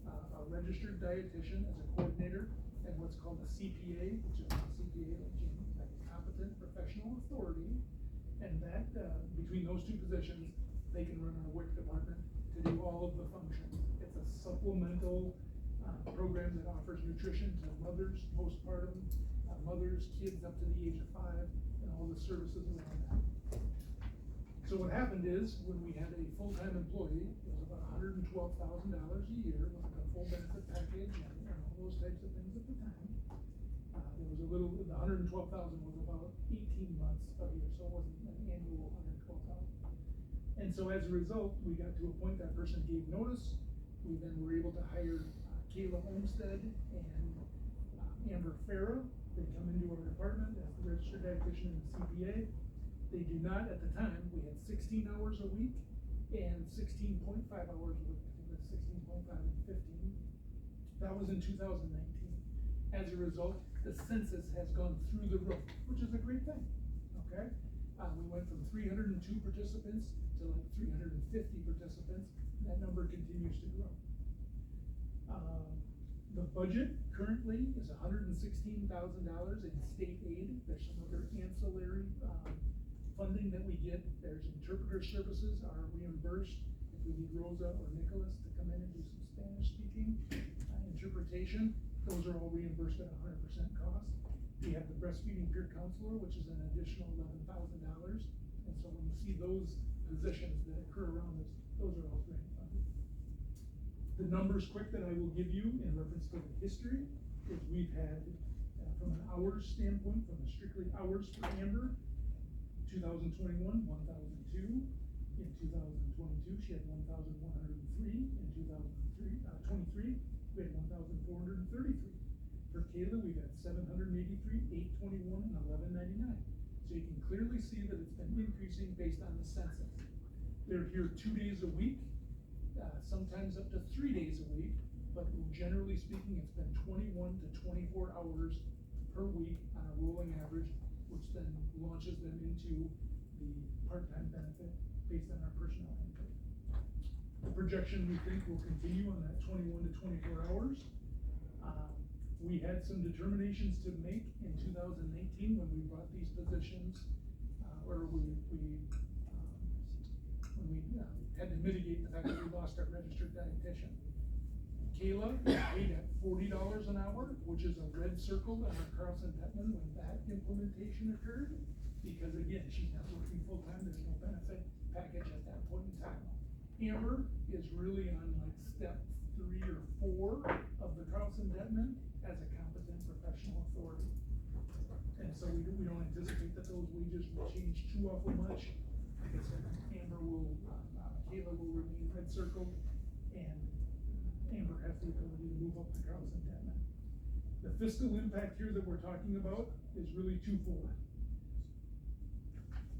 a registered dietitian as a coordinator, and what's called a CPA, which is not CPA, like a competent professional authority. And that, between those 2 positions, they can run our WIC department to do all of the functions. It's a supplemental program that offers nutrition to mothers, postpartum, mothers, kids up to the age of 5, and all the services around that. So what happened is, when we had a full-time employee, it was about $112,000 a year with a full benefit package and all those types of things at the time. There was a little, the $112,000 was about 18 months a year, so it wasn't an annual $112,000. And so as a result, we got to a point that person gave notice. We then were able to hire Kayla Olmstead and Amber Farah. They come into our department as the registered dietitian and the CPA. They do not, at the time, we had 16 hours a week and 16.5 hours a week. I think that's 16.5 and 15. That was in 2019. As a result, the census has gone through the roof, which is a great thing, okay? We went from 302 participants to like 350 participants. That number continues to grow. The budget currently is $116,000 in state aid. There's some other ancillary funding that we get. There's interpreter services are reimbursed if we need Rosa or Nicholas to come in and do some Spanish speaking interpretation. Those are all reimbursed at 100% cost. We have the breastfeeding peer counselor, which is an additional $11,000. And so when you see those positions that occur around this, those are all grant funded. The numbers quick that I will give you in reference to the history is we've had, from an hours standpoint, from a strictly hours for Amber, 2021, 1,002. In 2022, she had 1,103. In 2023, we had 1,433. For Kayla, we've had 783, 821, and 1199. So you can clearly see that it's been increasing based on the census. They're here 2 days a week, sometimes up to 3 days a week, but generally speaking, it's been 21 to 24 hours per week on a rolling average, which then launches them into the part-time benefit based on our personnel handbook. The projection, we think, will continue on that 21 to 24 hours. We had some determinations to make in 2019 when we brought these positions, when we had to mitigate the fact that we lost our registered dietitian. Kayla is paid at $40 an hour, which is a red circle on our Carlson-Detman when that implementation occurred, because again, she's not working full-time, there's no benefit package at that point in time. Amber is really on like step 3 or 4 of the Carlson-Detman as a competent professional authority. And so we don't anticipate that those wages will change too awful much. Like I said, Kayla will remain red circled, and Amber has the ability to move up to Carlson-Detman. The fiscal impact here that we're talking about is really twofold.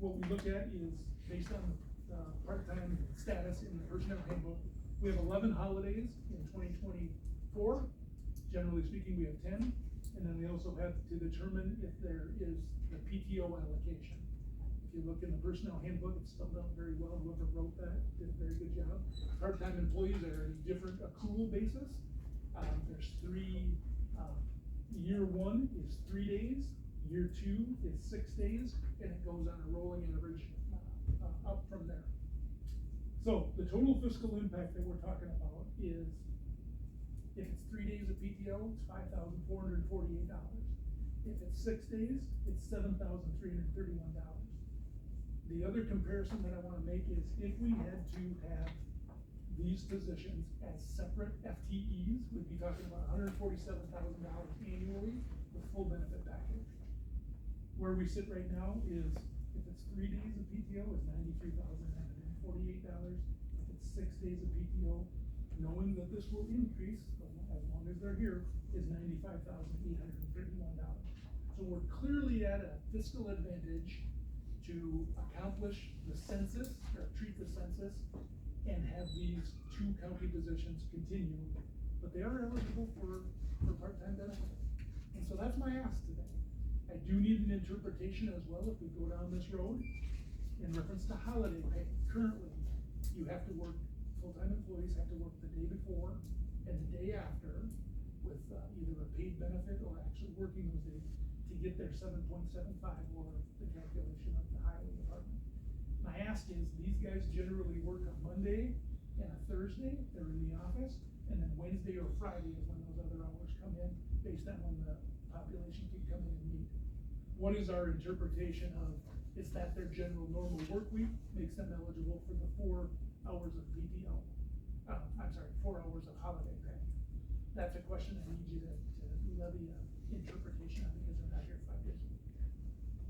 What we look at is based on the part-time status in the personnel handbook. We have 11 holidays in 2024. Generally speaking, we have 10. And then we also have to determine if there is the PTO allocation. If you look in the personnel handbook, it's spelled out very well. Whoever wrote that did a very good job. Part-time employees are at a different accrual basis. There's 3, year 1 is 3 days, year 2 is 6 days, and it goes on a rolling average up from there. So the total fiscal impact that we're talking about is, if it's 3 days of PTO, it's $5,448. If it's 6 days, it's $7,331. The other comparison that I wanna make is if we had to have these positions as separate FTEs, we'd be talking about $147,000 annually with full benefit package. Where we sit right now is, if it's 3 days of PTO, it's $93,948. If it's 6 days of PTO, knowing that this will increase, as long as they're here, is $95,831. So we're clearly at a fiscal advantage to accomplish the census, or treat the census, and have these 2 county positions continue, but they are eligible for part-time benefits. And so that's my ask today. I do need an interpretation as well if we go down this road. In reference to holiday pay, currently, you have to work, full-time employees have to work the day before and the day after with either a paid benefit or actually working those days to get their 7.75 or the calculation of the highway department. My ask is, these guys generally work a Monday and a Thursday, they're in the office, and then Wednesday or Friday is when those other hours come in, based on when the population can come in and meet. What is our interpretation of, is that their general normal work week makes them eligible for the 4 hours of PTO? 4 hours of holiday pay. That's a question I need you to levy an interpretation on, because they're not here 5 days a week.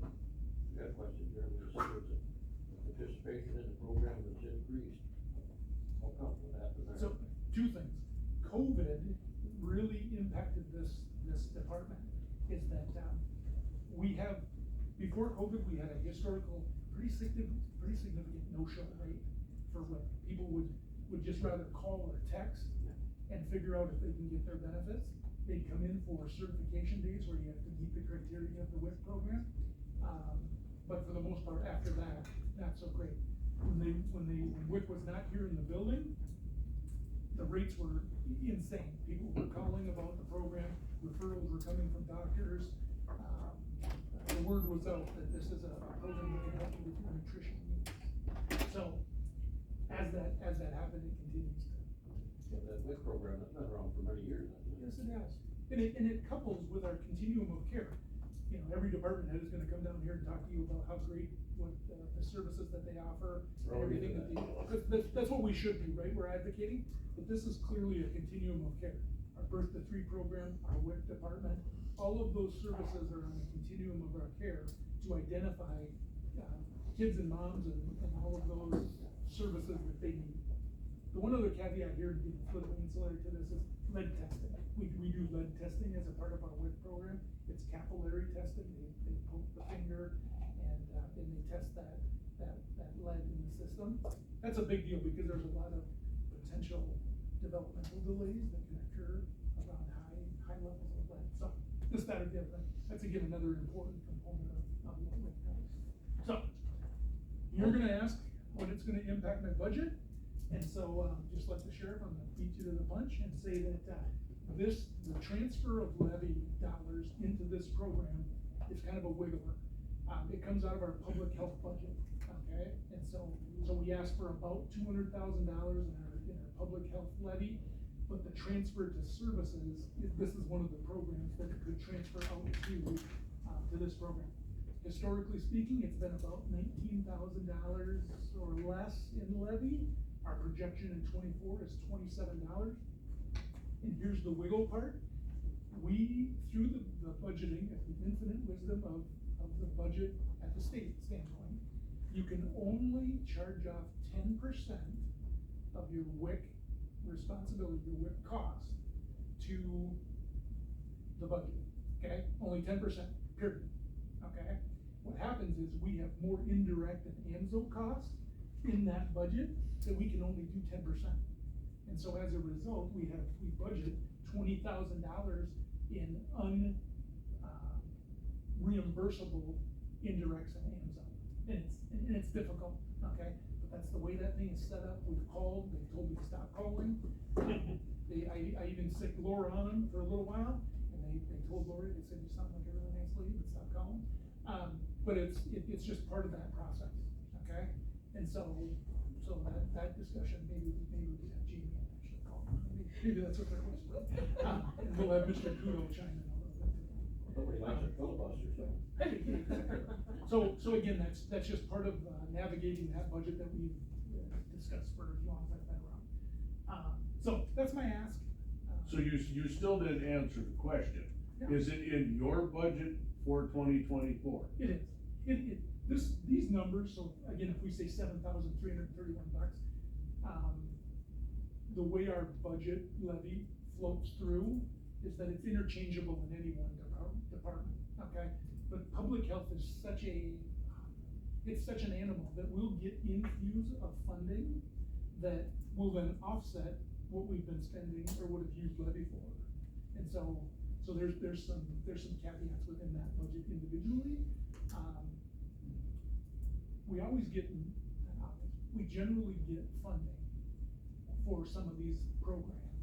I got a question, Jeremy, you said there's a participation in the program that's increased. How come, what happened there? So, 2 things. COVID really impacted this department, is that, we have, before COVID, we had a historical, pretty significant no-show rate for when people would just rather call or text and figure out if they can get their benefits. They'd come in for certification days where you have to meet the criteria of the WIC program. But for the most part, after that, not so great. When WIC was not here in the building, the rates were insane. People were calling about the program, referrals were coming from doctors. The word was out that this is a program that can help you with your nutrition needs. So, as that happened, it continues to. Yeah, that WIC program, that's been around for many years, hasn't it? Yes, it has. And it couples with our continuum of care. You know, every department head is gonna come down here and talk to you about how great, what, the services that they offer, and everything that they, that's what we should be, right? We're advocating, but this is clearly a continuum of care. Our birth to 3 program, our WIC department, all of those services are on the continuum of our care to identify, kids and moms and all of those services that they need. The one other caveat here, to be a little insular to this, is lead testing. We do lead testing as a part of our WIC program. It's capillary testing. They poke the finger and they test that lead in the system. That's a big deal because there's a lot of potential developmental delays that can occur around high levels of lead. So, this, that, or the other thing. That's again another important component of what WIC does. So, you're gonna ask what it's gonna impact my budget. And so, just like the sheriff, I'm gonna beat you to the punch and say that, the transfer of levy dollars into this program is kind of a wiggler. It comes out of our public health budget, okay? And so we ask for about $200,000 in our public health levy, but the transfer to services, this is one of the programs that could transfer out to this program. Historically speaking, it's been about $19,000 or less in levy. Our projection in '24 is $27. And here's the wiggle part. We, through the budgeting, at the infinite wisdom of the budget at the state standpoint, you can only charge off 10% of your WIC responsibility, your WIC cost, to the budget, okay? Only 10%, period, okay? What happens is we have more indirect and AMSO costs in that budget that we can only do 10%. And so as a result, we budget $20,000 in reimbursable indirects and AMSO. And it's difficult, okay? But that's the way that thing is set up. We've called, they told me to stop calling. I even sicked Laura on them for a little while, and they told Laura, they said, you sound like a really nice lady, but stop calling. But it's just part of that process, okay? And so So that discussion, maybe we could have Jamie actually call, maybe that's what they're whispering. And we'll have Mr. Kudo chime in a little bit. Nobody likes a filibuster, so. So again, that's just part of navigating that budget that we've discussed for as long as I've been around. So that's my ask. So you still didn't answer the question. Yeah. Is it in your budget for 2024? It is. These numbers, so again, if we say $7,331, the way our budget levy floats through is that it's interchangeable in any one department, okay? But public health is such an animal that we'll get infuse of funding that will then offset what we've been spending or would have used levy for. And so there's some caveats within that budget individually. We generally get funding for some of these programs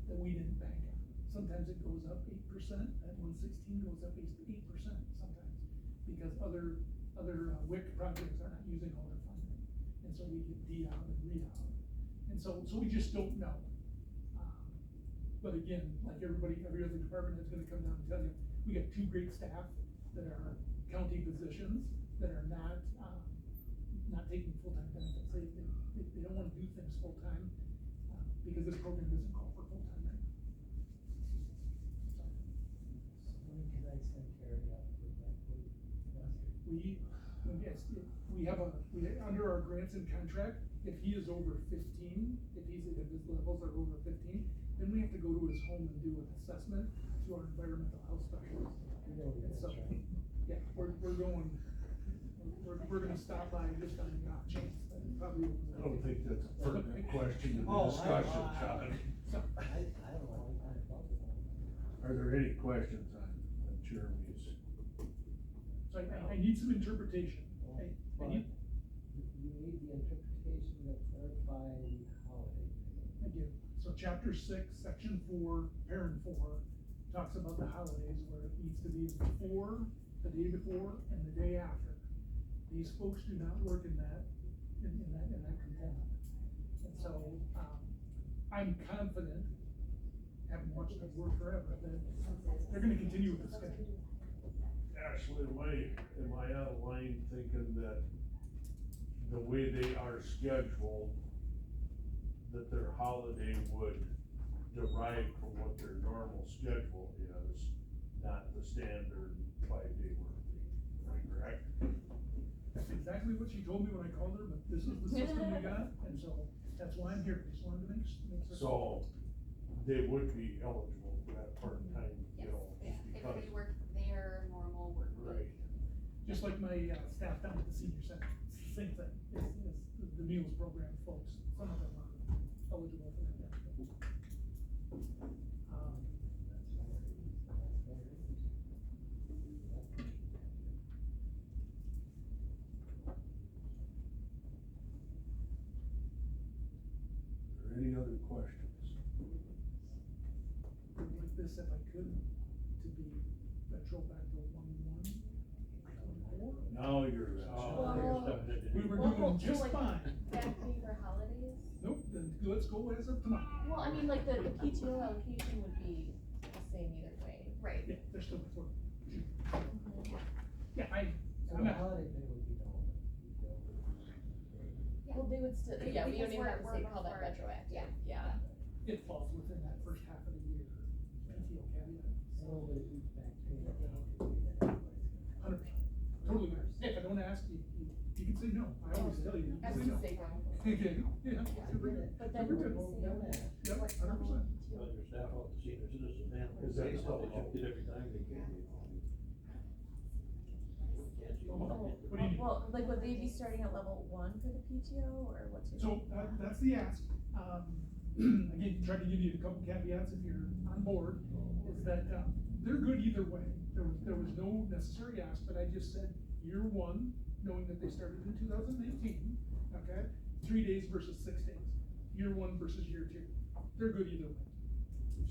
that we didn't bank on. Sometimes it goes up 8%, that 116 goes up 8% sometimes, because other WIC projects are not using all their funding. And so we get D out and re out. And so we just don't know. But again, like every other department is gonna come down and tell you, we got 2 great staff that are county positions that are not taking full-time benefits. They don't wanna do things full-time, because this program doesn't call for full-time right now. So when can I send Carrie out with that quote? Under our grants and contract, if he is over 15, if his levels are over 15, then we have to go to his home and do an assessment through our environmental health specialist. And so, yeah, we're gonna stop by just on the off chance. That it probably. I don't think that's a pertinent question in the Oh, discussion, John. I don't know, I thought about it. Are there any questions on Jeremy's? So I need some interpretation. I need. You need the interpretation to clarify holiday. Again, so chapter 6, section 4, parent 4, talks about the holidays where it needs to be before, the day before, and the day after. These folks do not work in that component. And so, I'm confident, having watched them work forever, that they're gonna continue with the schedule. Ashley, am I out of line thinking that the way they are scheduled, that their holiday would derive from what their normal schedule is, not the standard 5-day work week? Am I correct? That's exactly what she told me when I called her, but this is the system we got, and so that's why I'm here. Just wanted to make sure. So they would be eligible for that part-time, you know, If because. they work their normal work week. Right. Just like my staff down at the senior center, same thing, it's the meals program folks, some of them are eligible for that. Are there any other questions? I'd like this, if I could, to be retro back to 1/1/24. Now you're. We were Well, doing just like, fine. Back pay for holidays? Nope, then let's go as of tomorrow. Well, I mean, like, the PTO allocation would be the same either way. Right. Yeah, they're still before. Mhm. Yeah, So I'm the not. holiday pay would be down. Well, they would still, yeah, we don't Because even have to we're say call that before- retroactive, yeah. yeah. It falls within that first half of the year, PTO caveat. So, but if you back pay that, then everybody's gonna. 100%, totally agree. If I don't ask you, you can say no, I always tell you, you I can was say no. gonna say no. Okay, yeah, super good. But then Super when good. we say no, Yep, what 100%. Tell your staff out to senior citizen man, Is that they still- should get every time they can. Can't see Oh, them. what do you need? Well, like, would they be starting at level 1 for the PTO, or what's your? So, that's the ask. Again, try to give you a couple caveats if you're on board, is that, they're good either way. There was no necessary ask, but I just said, year 1, knowing that they started in 2019, okay? 3 days versus 6 days. Year 1 versus year 2. They're good either way.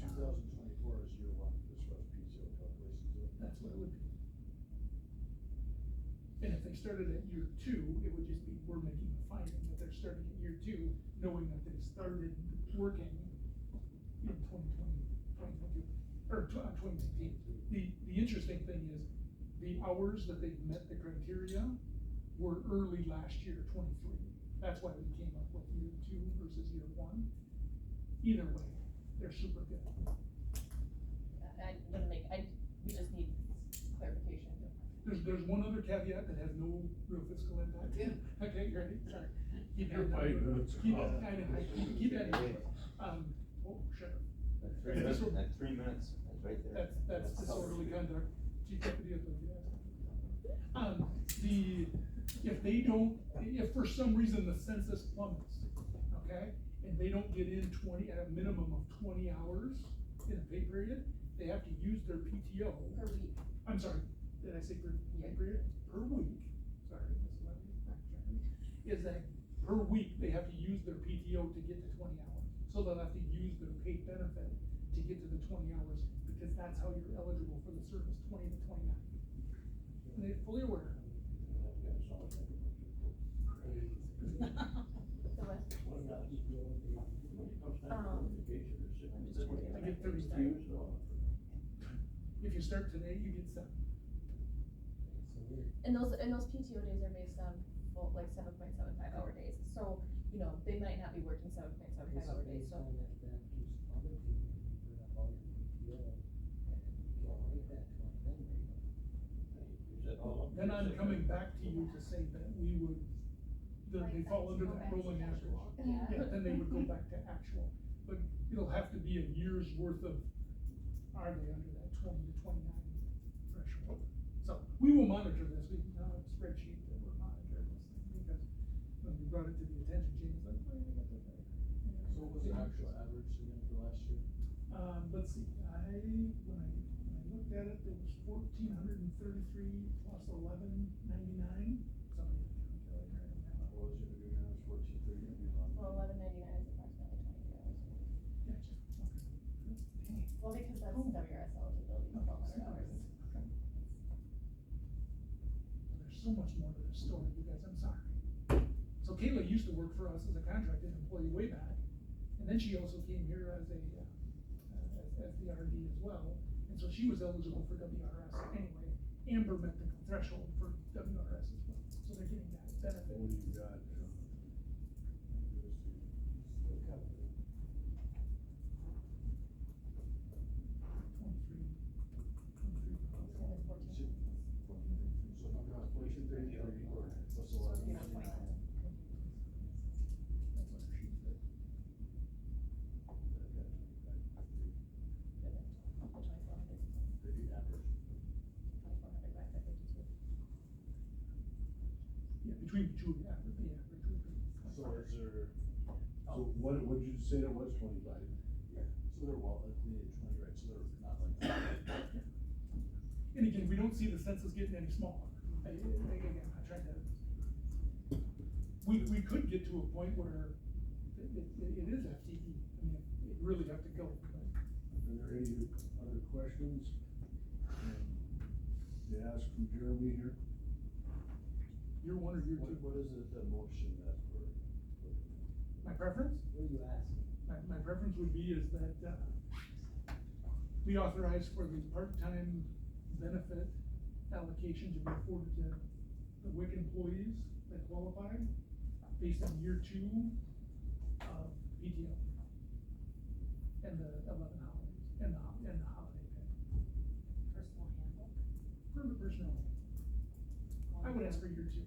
2024 is year 1, as far as PTO calculations. That's what it would be. And if they started at year 2, it would just be, we're making a finding that they're starting at year two, knowing that they started working in 2022, or 2019. The interesting thing is, the hours that they've met the criteria were early last year, 23. That's why we came up with year two versus year one. Either way, they're super good. We just need clarification. There's one other caveat that has no real fiscal impact. Yeah. Okay, you ready? Sorry. Keep You're that- 5 minutes. Keep that, I know, keep that in. Oh, shut up. That's 3 minutes, that's 3 minutes, that's right there. That's disorderly conduct. Chief Deputy of the. If they don't, if for some reason the census plummets, okay, and they don't get in at a minimum of 20 hours in a pay period, they have to use their PTO. Per week. I'm sorry, did I say per pay period? Per week, sorry, this is what I'm fact-checking. Is that per week, they have to use their PTO to get to 20 hours. So they'll have to use their paid benefit to get to the 20 hours, because that's how you're eligible for the service, 20 to 29. And they're fully aware. I get 32. If you start today, you get 7. And those PTO days are based on full, like 7.75 hour days, so, you know, they might not be working 7.75 hour days, so. Then I'm coming back to you to say that we would, that they fall under that rolling average. Yeah, then they would go back to actual, but it'll have to be a year's worth of, are they under that 20 to 29 threshold? So, we will monitor this, we have a spreadsheet that we're monitoring this thing, because when we brought it to the attention, James like, oh, I got that there. So what was the actual average again for last year? Let's see, when I looked at it, it was 1,433 plus 1199. Somebody have a calculator, I don't have it. What was it, you're gonna, 1430? Well, 11.99 is approximately 20 hours. Gotcha, okay. Dang. Well, because that's Cool. WRS eligibility, Oh, 1,200 hours. okay. There's so much more to this story, you guys, I'm sorry. So Kayla used to work for us as a contracted employee way back, and then she also came here as a, as the RD as well, and so she was eligible for WRS anyway. Amber met the threshold for WRS as well, so they're getting that benefit. What do you got? Between the two, the average would be. So is there, So what did you say that was, 25? so they're well, at the age 20, right, so they're not like. And again, we don't see the census getting any smaller. Again, I tried to. We could get to a point where it is FTE. I mean, it really have to go. Are there any other questions? To ask from Jeremy here? Year one or year two? What is it, the motion that we're? My preference? What are you asking? My preference would be is that, we authorize for the part-time benefit allocation to be afforded to the WIC employees that qualify based on year 2 of PTO. And the 11 holidays, and the holiday pay. Personal handbook. Personnel. I would ask for year 2.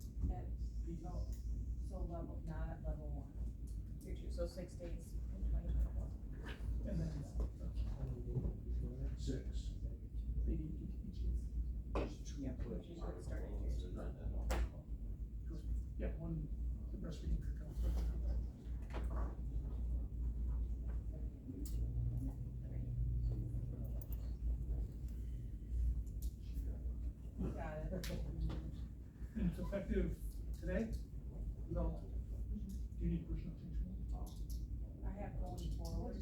So level, not at level 1. Year 2, so 6 days in 2024. And then, 6. they need each Yeah, which you could start in year 2. Yeah, one, the breastfeeding could come. Got it. And it's effective today? No. Do you need personal change? I have going forward.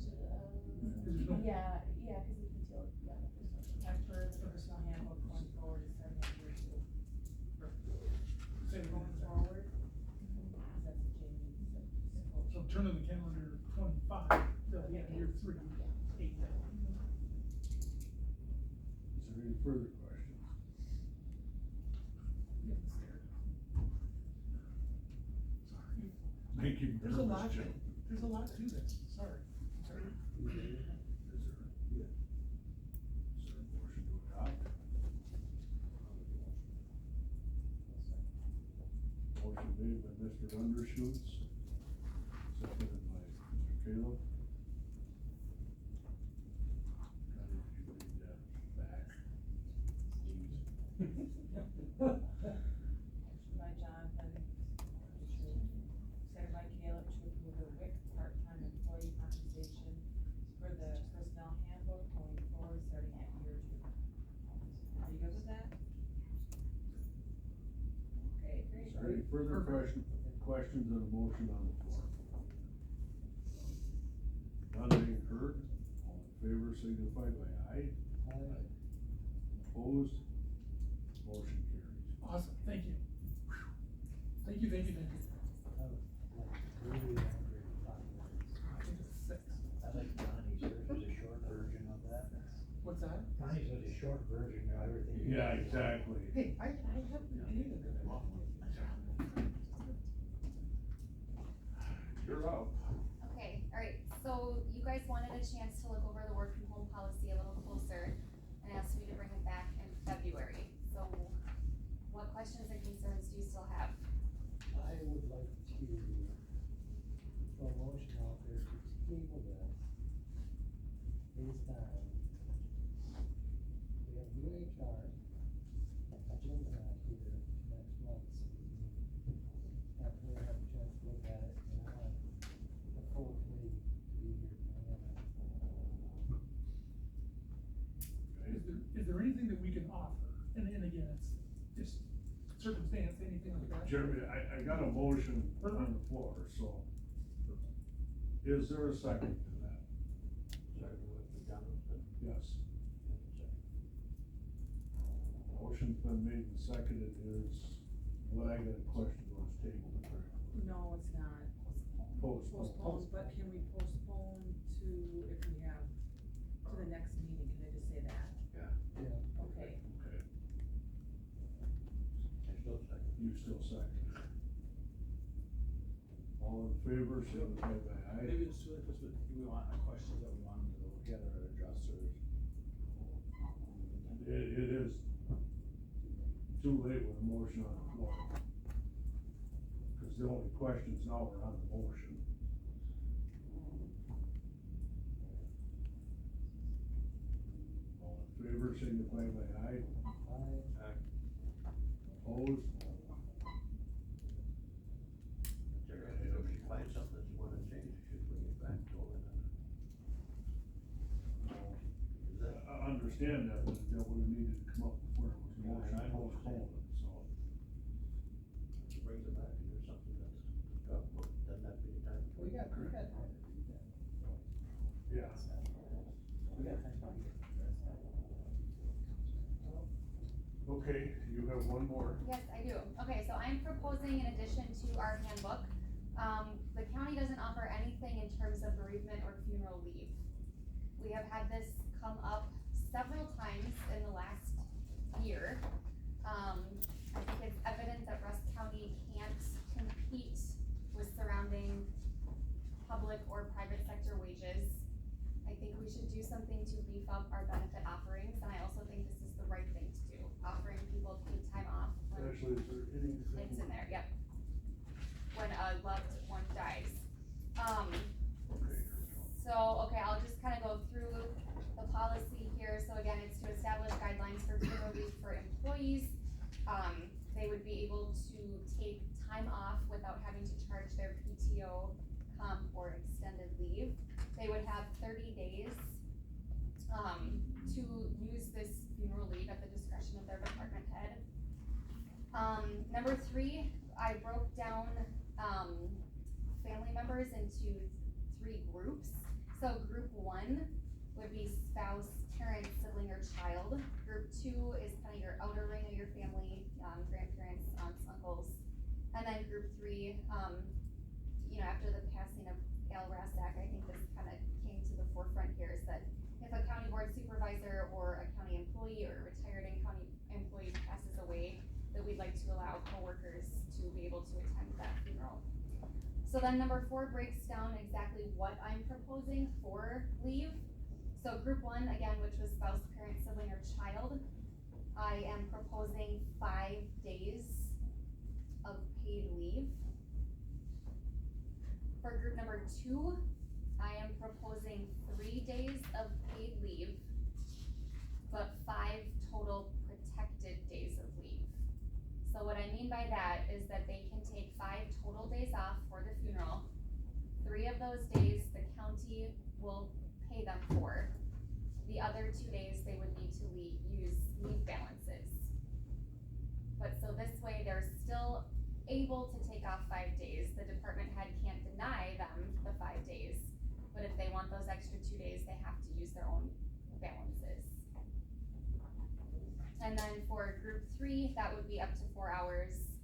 There's no- Yeah, cause the PTO, after the personal handbook going forward is starting at year 2. Say it Going again. forward. That's the change. further questions? Getting scared. Sorry. Make you There's a lot, nervous, Jim. there's a lot to this, sorry. Sorry. Is there, yeah. Is there a motion to adopt? Motion made by Mr. Undershoots, seconded by Mr. Caleb. God, if you read that back. Motion by Jonathan, second by Caleb, to approve the WIC part-time employee compensation for the personnel handbook going forward, starting at year 2. Are you good with that? Okay, great. Is there any further questions on the motion on the floor? None being heard, all in favor signify by aye. Aye. Opposed, motion carries. Awesome, thank you. Thank you, thank you, thank you. I was like really angry about this. I think it's 6. I like Connie's, hers was a short version of that. What's that? Connie's was a short version of everything. Yeah, exactly. Hey, I haven't hated it. You're up. Okay, alright, so you guys wanted a chance to look over the work from home policy a little closer and asked me to bring it back in February. So what questions and concerns do you still have? I would like to throw a motion out there to table this based on, we have new HR, Jim's not here next month, so we have to have a chance to look at it, and I want the full committee to be here to handle Is there anything that we can offer? And again, it's just circumstance, anything like that. Jeremy, I got a motion on the floor, so is there a second to that? Second with Jonathan. Yes. Second. Motion's been made and seconded is, what I got a question was tabled, correct? No, it's not. Postpone. But can we postpone to, if we have, to the next meeting, can I just say that? Yeah. Yeah. Okay. Okay, I still second. you still second. All in favor, signify by aye. Maybe it's too late, because we want, questions that we want them to look at or address or. It is too late with a motion on the floor. Cause the only questions now are on the motion. All in favor, signify by aye. Aye. Opposed? Jerry, if you find something that you wanna change, you should bring it back to it. Is that? I understand that, but that would've needed to come up before it was a motion Yeah, I know. postponed, so. If you brings it back and there's something that's discussed, well, doesn't that be the time? We got time to read that. Yeah. We got time to read it. Okay, you have one more. Yes, I do. Okay, so I'm proposing in addition to our handbook, the county doesn't offer anything in terms of bereavement or funeral leave. We have had this come up several times in the last year. I think it's evident that Rusk County can't compete with surrounding public or private sector wages. I think we should do something to beef up our benefit offerings, and I also think this is the right thing to do, offering people paid time off when Ashley, is there anything? it's in there, yep. When a loved one dies. Okay. So, okay, I'll just kind of go through the policy here. So again, it's to establish guidelines for funeral leave for employees. They would be able to take time off without having to charge their PTO, comp, or extended leave. They would have 30 days, to use this funeral leave at the discretion of their department head. Number 3, I broke down, family members into 3 groups. So group 1 would be spouse, parent, sibling, or child. Group 2 is kind of your outer ring of your family, grandparents, aunts, uncles. And then group 3, after the passing of Al Rasak, I think this kind of came to the forefront here, is that if a county board supervisor or a county employee or a retired So then number 4 breaks down exactly what I'm proposing for leave. So group 1, again, which was spouse, parent, sibling, or child, I am proposing 5 days of paid leave. For group number 2, I am proposing 3 days of paid leave, but 5 total protected days of leave. So what I mean by that is that they can take 5 total days off for the funeral. 3 of those days the county will pay them for. The other 2 days they would need to use leave balances. But so this way they're still able to take off 5 days. The department head can't deny them the 5 days, but if they want those extra 2 days, they have to use their own balances. And then for group 3, that would be up to 4 hours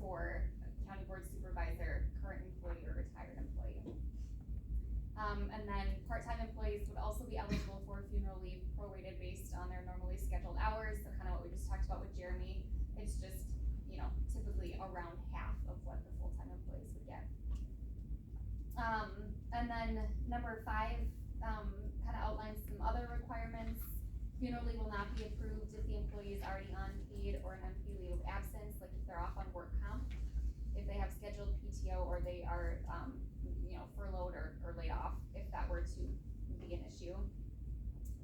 for county board supervisor, current employee, or retired employee. And then part-time employees would also be eligible for funeral leave prorated based on their normally scheduled hours. So kind of what we just talked about with Jeremy. It's just, typically around half of what the full-time employees would get. And then number 5 kind of outlines some other requirements. Funeral leave will not be approved if the employee is already on paid or an unpaid leave of absence, like if they're off on work comp, if they have scheduled PTO, or they are, furloughed or laid off, if that were to be an issue.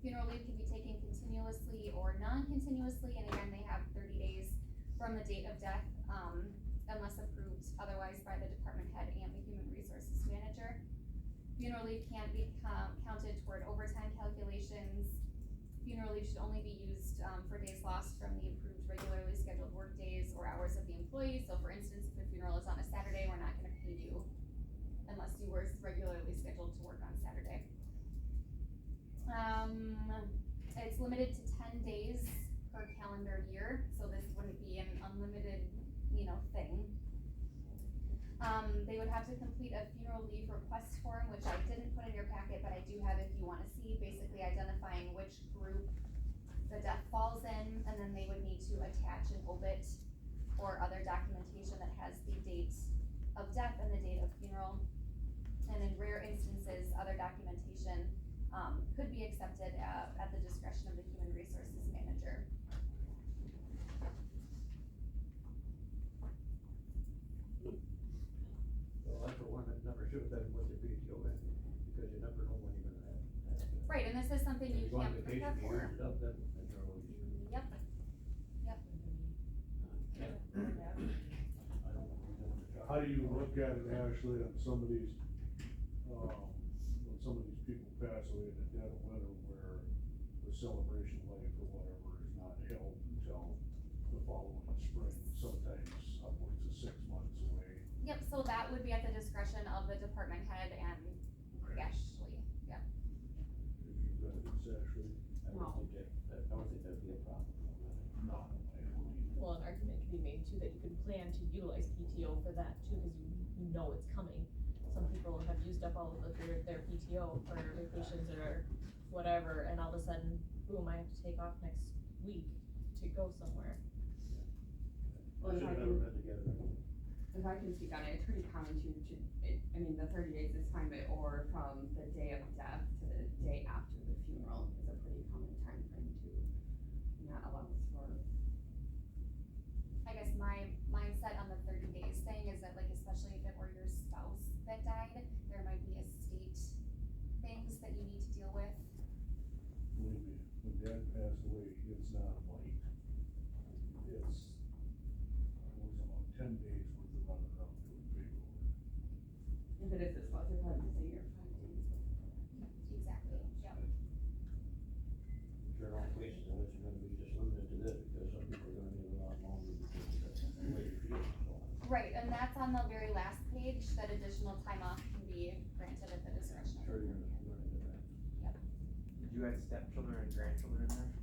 Funeral leave can be taken continuously or non-continuously, and again, they have 30 days from the date of death, unless approved otherwise by the department head and the human resources manager. Funeral leave can't be counted toward overtime calculations. Funeral leave should only be used for days lost from the approved regularly scheduled work days or hours of the employee. So for instance, if the funeral is on a Saturday, we're not gonna pay you unless you were regularly scheduled to work on Saturday. It's limited to 10 days per calendar year, so this wouldn't be an unlimited, thing. They would have to complete a funeral leave request form, which I didn't put in your packet, but I do have if you wanna see, basically identifying which group the death falls in, and then they would need to attach an obit or other documentation that has the date of death and the date of funeral. And in rare instances, other documentation could be accepted at the discretion of the human resources manager. So I for one, that never should have been with the PTO in, because you never know when you're gonna have. Right, and this is something you If go on can't vacation, prepare you for. use it up, then you're always. Yep. How do you look at it, Ashley, on some of these, when some of these people pass away in the dead of winter, where the celebration life or whatever is not held until the following spring, sometimes upwards of 6 months away? Yep, so that would be at the discretion of the department head and Ashley, yep. If you've got this, Ashley? I don't think that'd be a problem. No. Well, an argument can be made too that you can plan to utilize PTO for that too, because you know it's coming. Some people have used up all of their PTO for vacations or whatever, and all of a sudden, boom, I have to take off next week to go somewhere. Well, Should have never been together. if I can speak on it, it's pretty common the 30 days is fine, but or from the day of death to the day after the funeral is a pretty common time frame to not allow for. I guess my mindset on the 30 days thing is that, like, especially if it were your spouse that died, there might be estate things that you need to deal with. Believe me, when Dad passed away, it's not light. It's, it was about 10 days worth of running around doing paperwork. If it is this spouse, you're probably saying you're 5 days. Exactly, yep. There are cases in which you're gonna be just limited to this, because some people are gonna need a lot longer because that's the way you feel and so on. Right, and that's on the very last page, that additional time off can be granted at the discretion. Sure, you're gonna run into that. Yep. Did you add stepchildren and grandchildren in there?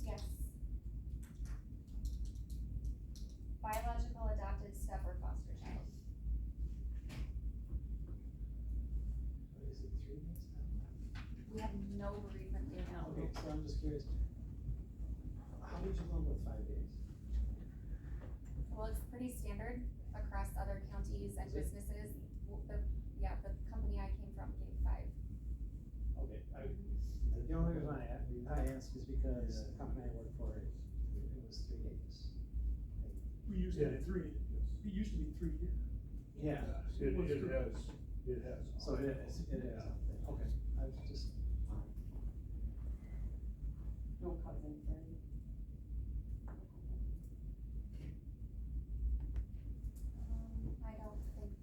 Yes. Biological, adopted, step, or foster child. What is it, 3 days now? We have no bereavement leave now. Okay, so I'm just curious, how would you come up with 5 days? Well, it's pretty standard. across other counties and Is it? businesses, the company I came from gave 5. Okay, the only reason I ask is because the company I work for, it was 3 days. We used to have 3, it used to be 3 years. Yeah. It has. So it is, okay, I was just. No cousins or anything. I don't think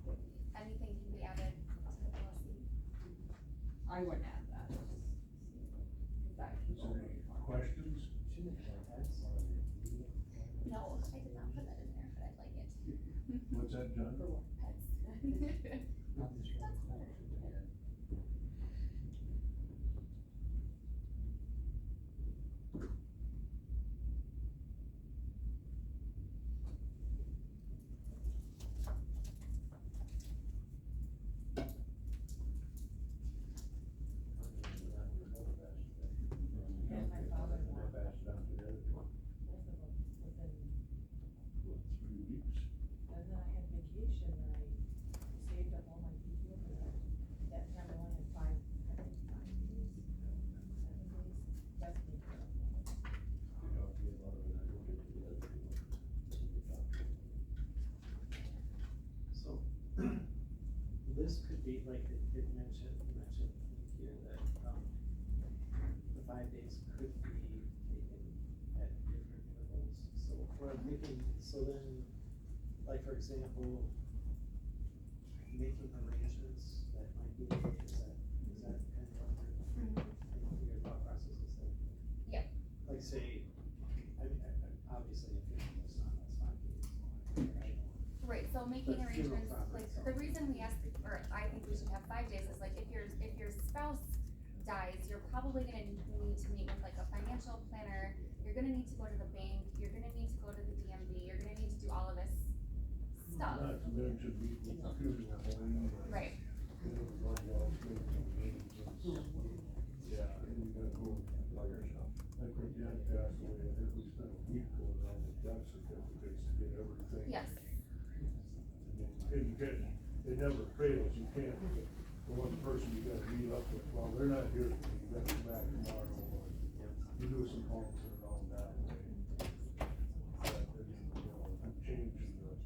anything can be added to the policy. I wouldn't add that, just see if that can Is go. there any questions? No, I did not put that in there, but I'd like it. What's that, John? For what? Pets. That's better. Yeah, my father in law. Pass it on to the other one. Both of them within, 3 weeks. and then I had vacation and I saved up all my PTO for that. That time I only had 5 days, 7 days, that's me. So, this could be, like it mentioned here that, the 5 days could be taken at different intervals. So what I'm thinking, so then, like, for example, making arrangements that might be, is that kind of what you're thinking, your thought process is that? Yep. Like, say, obviously, if it's not, that's 5 days. Right? Right, so making But funeral arrangements, like, property, so- the reason we ask, or I think we should have 5 days is like, if your spouse dies, you're probably gonna need to meet with like a financial planner, you're gonna need to go to the bank, you're gonna need to go to the DMV, you're gonna need to do all of this stuff. Not to mention meeting with the funeral home. Right. Everybody else making meetings and, yeah, and you gotta go, I think Jen passed away, I think we spent a week going around with death certificates to get everything. Yes. And you can't, it never fails, you can't, the one person you gotta meet up with, well, they're not here, you gotta come back tomorrow, or you do some homes around that way. But, you know, I'm changing the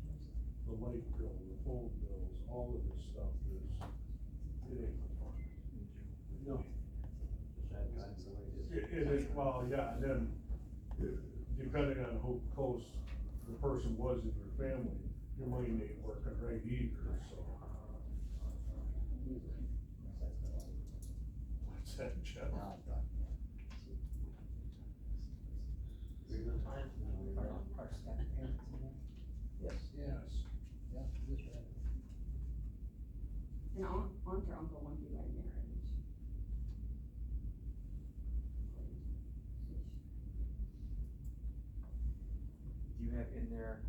light bill, the phone bills, all of this stuff is, it ain't fun. No. It is, well, yeah, and then, depending on how close the person was in your family, your mind ain't working right either, so. What's that, Jeff? Our step parents in there? Yes. Yes. Yeah, this right. And aunt or uncle wouldn't be by marriage. Do you have in there,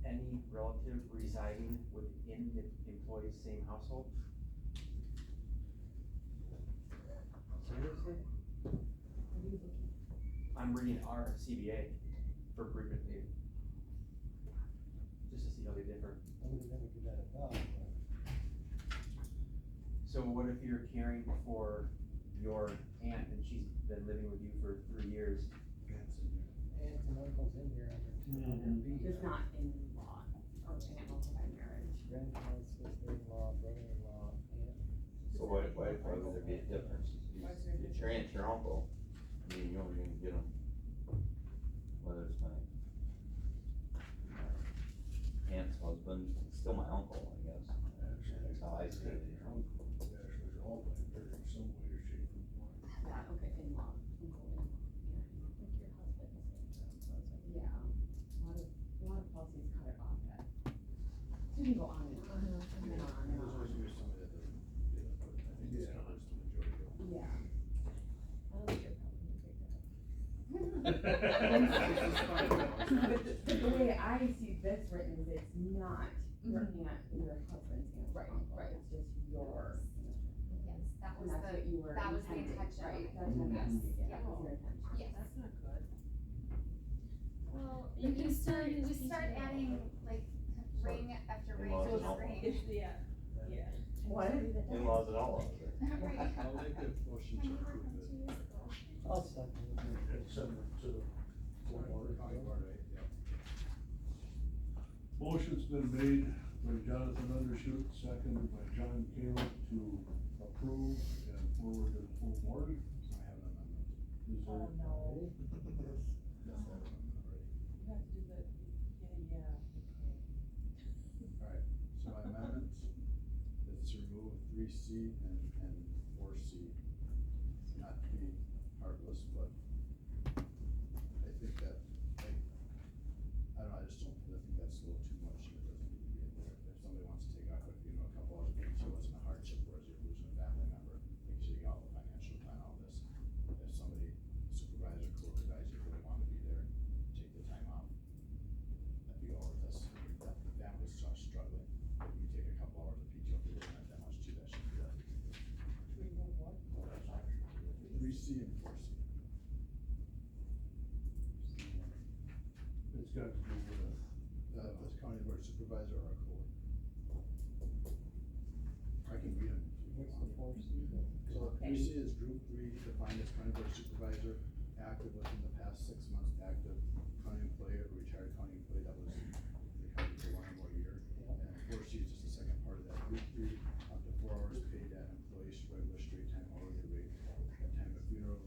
any relative residing within the employee's same household? Seriously? I'm reading our CBA for bereavement leave. Just to see how they differ. I would never give that a thought, but. So what if you're caring for your aunt and she's been living with you for 3 years? Aunts and uncles in here under 200 feet. It's not in law or animal by marriage. Grandparents, sister-in-law, brother-in-law, aunt. So why would there be a difference? It's your aunt, your uncle, I mean, you're only gonna get them, whether it's my aunt's husband, it's still my uncle, I guess. That's how I see it. Actually, they're all like very some way, shape, or form. Yeah, okay, in-law, uncle, in-law, yeah, like your husband, yeah, a lot of policies cut it off at. So you can go on and on, and on and on. Yeah. But the way I see this written is it's not your aunt, your husband's aunt, or uncle, it's just your. Yes, that was And that's what you were that was the intending, intention. right? That's what Yes, that was your intention. Yes. That's not good. Well, you start adding like ring after ring In-laws after and all. ring. Yeah, yeah. What? In-laws and all of it. I'll make a motion to approve it. I'll second it. And send it to the full board. County board, right, yep. Motion's been made by Jonathan Undershoot, seconded by John Caleb to approve and forward to the full board. So I have an amendment. Is there? Oh, no. Yes, I have an amendment already. You have to do the, yeah. Alright, so my amendment is to remove three C and four C. Not to be heartless, but I think that, like, I don't know, I just don't, I think that's a little too much, and it doesn't need to be in there. If somebody wants to take off, a couple hours of PTO, isn't a hardship, whereas you're losing a family member, make sure you got all the financial plan, all this. If somebody, supervisor, coworker dies, you really wanna be there, take the time off. That'd be all of this, that the families are struggling, if you take a couple hours of PTO, if you're looking at that much too, that should be that. Remove what? Three C and four C. It's got to do with, The county board supervisor or a court. I can read them. What's the force? So three C is group three, defined as county board supervisor, active within the past 6 months, active county employee or retired county employee that was in the county for 1 or more year. And four C is just the second part of that, group three, up to 4 hours paid at employee's regular straight time hourly rate. At time of funeral,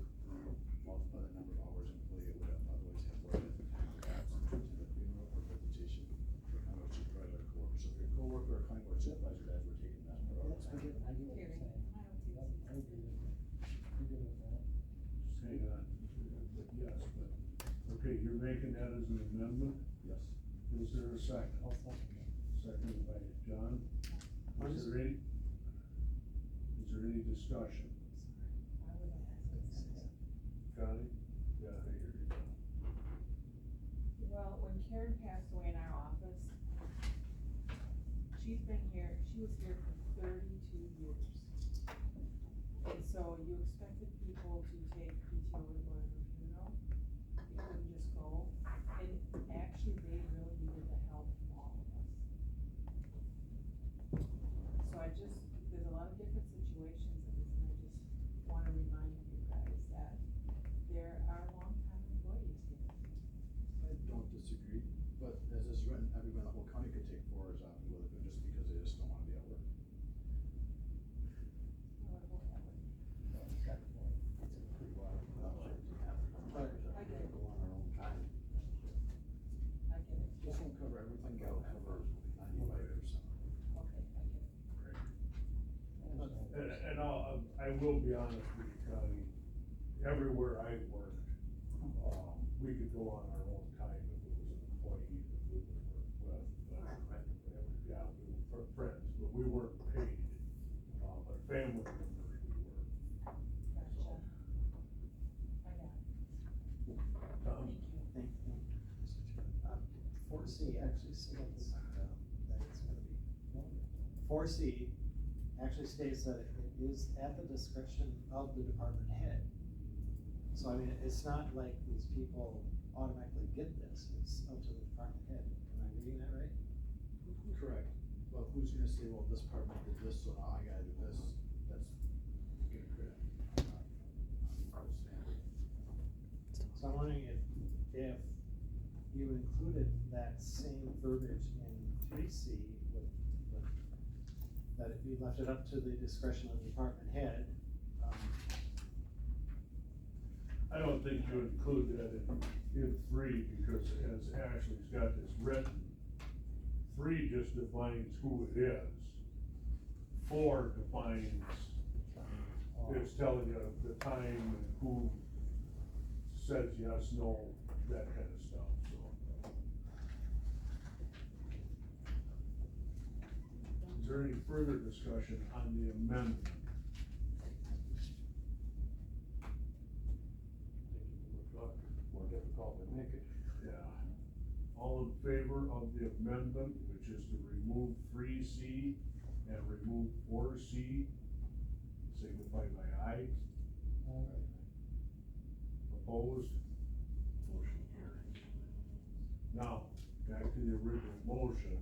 multiply the number of hours employee would have otherwise have worked at the time of absence to the funeral or visitation for county board supervisor or coworker. So if your coworker or county board supervisor dies, we're taking that part all the That's, I time. get what you're saying. I agree with that. I agree with that. just hang on, but yes, but, okay, you're making that as an amendment? Yes. Is there a second? I'll second it. Seconded by John. Is there any discussion? Connie? Yeah, I hear you. Well, when Karen passed away in our office, she's been here, she was here for 32 years. And so you expected people to take PTO to go to her funeral, you couldn't just go, and actually they really needed the help from all of us. So there's a lot of different situations in this, and I just wanna remind you guys that there are longtime employees here. I don't disagree, but as is written, everyone in the whole county could take 4 hours off and go to them just because they just don't wanna be at work. It's a pretty wild. But I get it. go on our own time. I get it. This won't cover everything, but it'll cover 95%. Okay, I get it. And I will be honest with you, Connie, everywhere I worked, we could go on our own time if it was an employee that we would work with. Yeah, we were friends, but we weren't paid, but family members we were. Gotcha. I got it. Tom? Thank you. Four C actually states, that it's gonna be, four C actually states that it is at the discretion of the department head. So I mean, it's not like these people automatically get this, it's up to the department head. Am I reading that right? Correct, but who's gonna say, well, this department did this, so now I gotta do this, that's getting credit. I'm not standard. So I'm wondering if you included that same verbiage in three C with, that if you left it up to the discretion of the department head, I don't think you include that in 3, because as Ashley's got this written, 3 just defines who it is. 4 defines, it's telling you the time and who says yes, no, that kind of stuff, so. Is there any further discussion on the amendment? More difficult to make it. Yeah. All in favor of the amendment, which is to remove 3C and remove 4C, signify by aye. Opposed? Motion carries. Now, back to the original motion.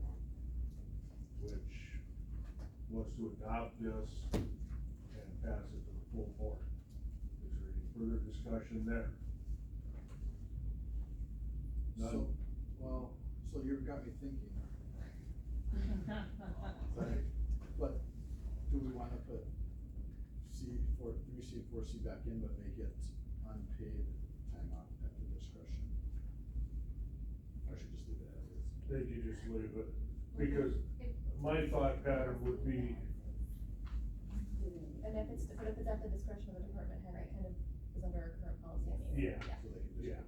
was to adopt this and pass it to the full board. Is there any further discussion there? None? So you've got me thinking. But do we wanna put three C and 4C back in, but make it unpaid time off at the discretion? Or should just leave it as is? I think you just leave it, because my thought pattern would be, And if it's at the discretion of the department head, it kind of is under our current policy anyway. yeah. So they can just. Yeah.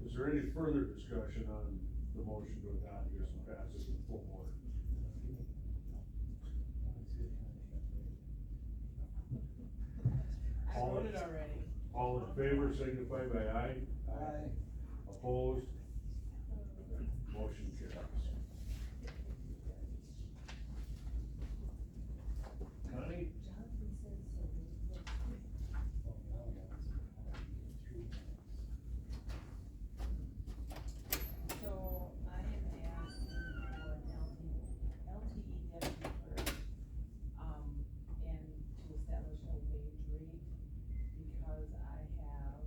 Is there any further discussion on the motion to adopt this and pass it to the full board? I voted already. All in favor, signify by aye. Aye. Opposed? Motion carries. Connie? So I am asking for an LTE deputy clerk, and to establish a wage rate, because I have,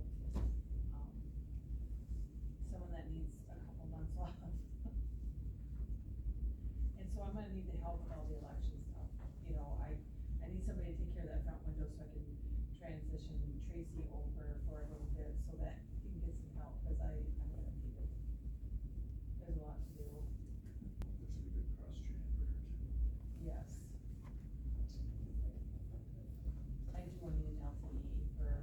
someone that needs a couple months off. And so I'm gonna need the help with all the election stuff, you know, I need somebody to take care of that front window so I can transition Tracy over for a little bit, so that he can get some help, cause I'm gonna need it. There's a lot to do. This would be good cross training for her too. Yes. I do need an LTE for.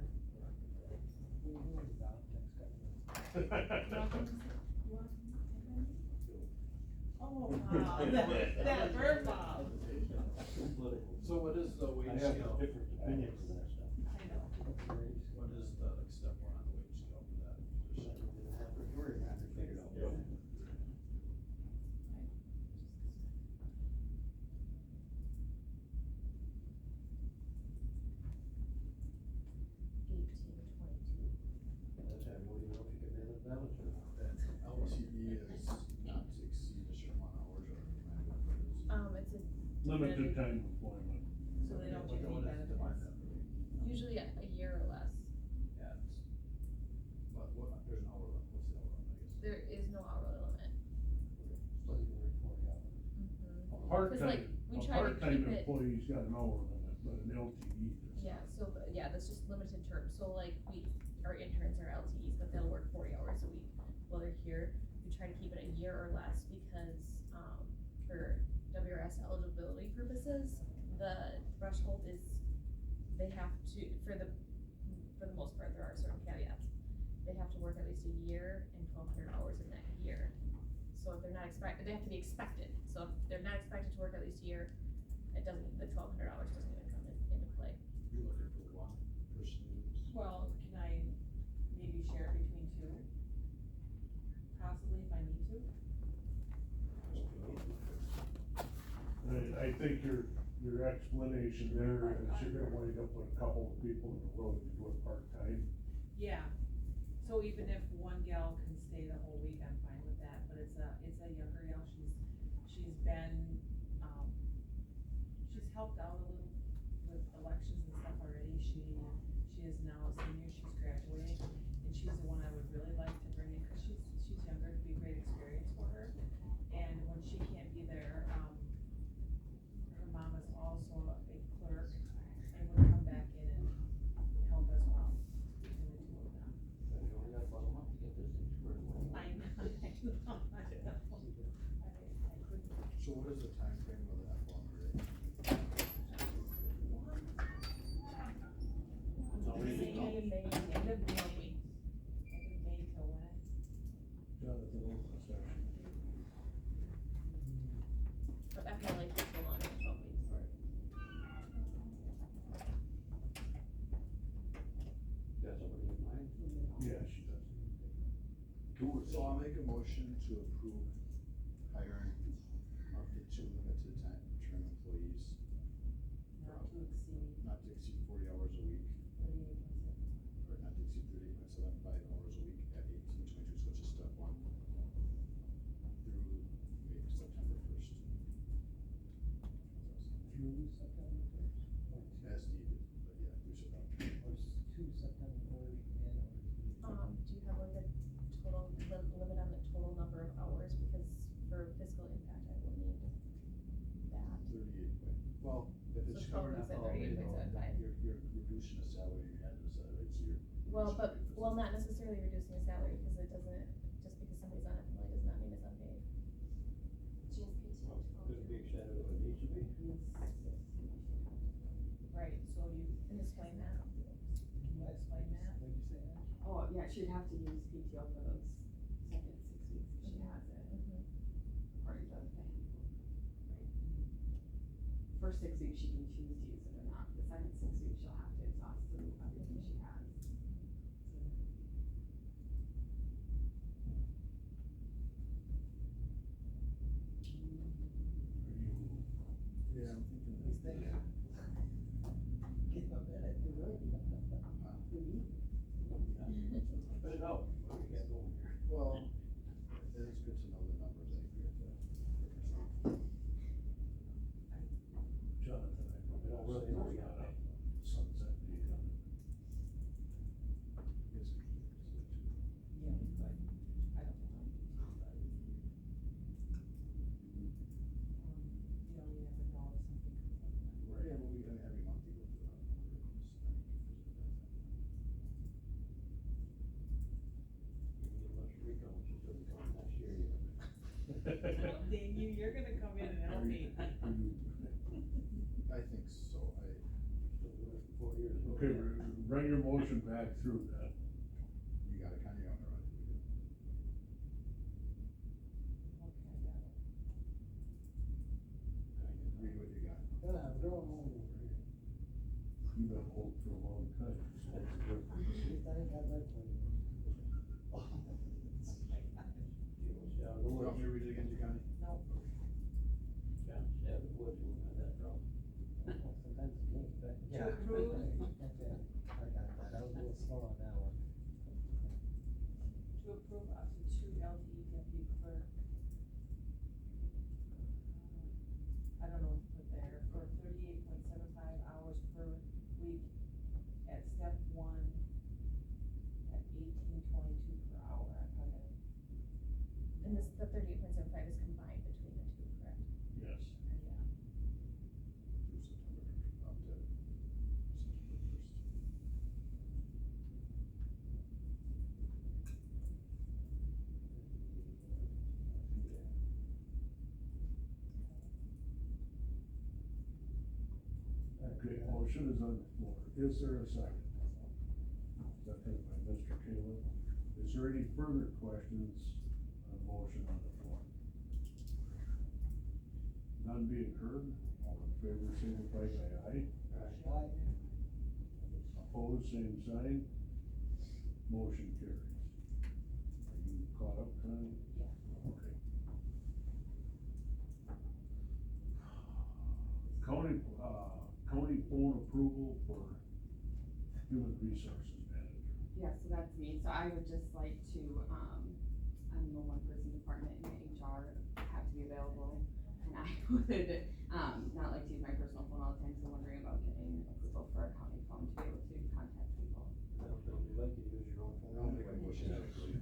Oh, wow, that bird bomb. So what is the wage I have scale? different opinions on that stuff. I know. What is the like step one on the wage scale for that position? That's how we know if you can manage balance or not. That LTE is not to exceed a certain amount of hours or remind me what it is. It's a. Limited time employment. So they don't get any What is defined benefits. that way? Usually a year or less. Yeah, but there's an hour limit, what's the hour limit, I guess? There is no hourly limit. So you work 40 hours. A Cause part-time, like, we a try to part-time keep it. employee's got an hour limit, but an LTE does Yeah, not. that's just limited term, so like our interns are LTEs, but they'll work 40 hours a week while they're here. We try to keep it a year or less because, for WRS eligibility purposes, the threshold is, they have to, for the most part, there are certain caveats. They have to work at least a year and 1,200 hours in that year. So if they're not they have to be expected, so if they're not expected to work at least a year, the 1,200 hours doesn't even come into play. You're looking for one person to do this? Well, can I maybe share it between two? Possibly if I need to. I think your explanation there is you're gonna wind up with a couple of people that are willing to do it part-time. Yeah, so even if one gal can stay the whole week, I'm fine with that, but it's a younger gal, she's been, she's helped out a little with elections and stuff already, she is now a senior, she's graduating, and she's the one I would really like to bring in, cause she's younger, it'd be a great experience for her, and when she can't be there, her mom is also a clerk, and would come back in and help as well, between the two of them. And you only got about a month to get this thing squared away. I know. So what is the timeframe of that one rate? End of May till when? Jonathan Olson session. But FMLA takes a long 12 weeks. Got somebody in mind? Yeah, she does. So I'll make a motion to approve hiring up to 2 limited time term employees. Not to exceed Not to exceed 40 hours a week, 38%. or not to exceed 38.75 hours a week at 1822, so it's just step one through maybe September 1st. It's So covering 12 up weeks at all, 38.75. you're reducing the salary you had, so you're. Well, not necessarily reducing a salary, because it doesn't, just because somebody's unemployed does not mean it's unpaid. She has PTO to go Could it be extended if it needs to be? Right, so you can explain that? Can you explain that? What'd you say, Ash? Oh, yeah, she'd have to use PTO for those second 6 weeks if she has it, according to the handbook. First 6 weeks, she can choose to use it or not, the second 6 weeks, she'll have to exhaust through everything she has. Yeah, I'm thinking. He's thinking. Give him a minute. Spit it out. What do we got going here? Well, it is good to know the numbers, I agree with that. Jonathan, I We don't really know yet. sunset date on it. It's a key, Yeah, but I don't know. You know, you never know if something comes up. Right, yeah, well, every month you go through that. You get a bunch of recon, which is gonna come next year. Dang you, you're gonna come in and help me. I think so, Still doing it for 4 years. Okay, run your motion back through that. you got it kinda on the run. Read what you got. Yeah, I'm growing old over here. You've been old for a long time. So it's good. At least I ain't got lead poisoning. Yeah, You want me to read it again, Gianni? No. Yeah, stab the wood, you won't have that problem. Sometimes it's me, but. To approve. Okay, I got that, I was a little slow on that one. To approve up to 2 LDW clerk. I don't know, but there, for 38.75 hours per week at step 1 at 18.22 per hour. I probably gotta. And this, the 38.75 is combined between the two, correct? Yes. Yeah. Through September, up to September 1st. Okay, motion is on the floor. Is there a second? Second by Mr. Caleb. Is there any further questions on the motion on the floor? None being heard, all in favor signify by aye. Aye. Opposed, same sign. Motion carries. Are you caught up, Connie? Yeah. Okay. County phone approval for human resources manager. Yeah, so that's me, so I would just like to, I'm the one person department in HR, have to be available, and I would, not like to use my personal phone all the time, so I'm wondering about getting approval for a county phone to be able to contact people. I don't think you'd like to use your own phone. I'll make a motion. Exactly.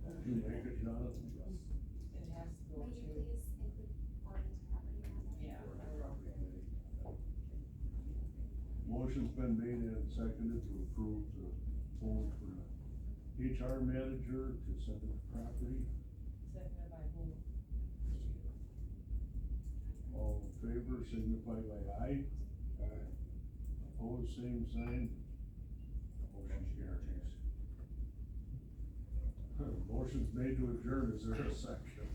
Did you make it, Jonathan? It has to go May to. you please include Oregon's property manager? Yeah. Motion's been made and seconded to approve the phone for the HR manager to send it to property. Seconded by who? All in favor signify by aye. Aye. Opposed, same sign. Motion carries. Motion's made to adjourn, is there a second?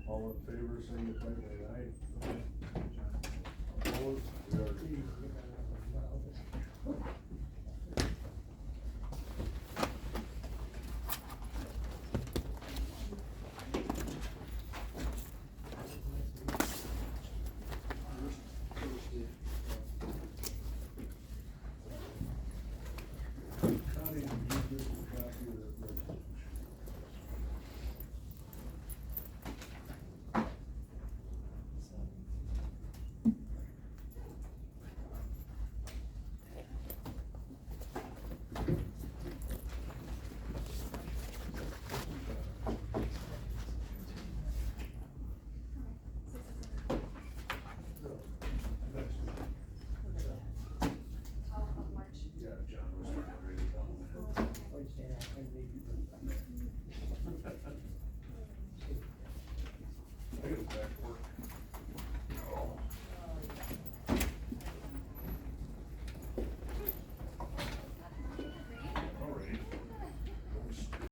All in favor signify by aye.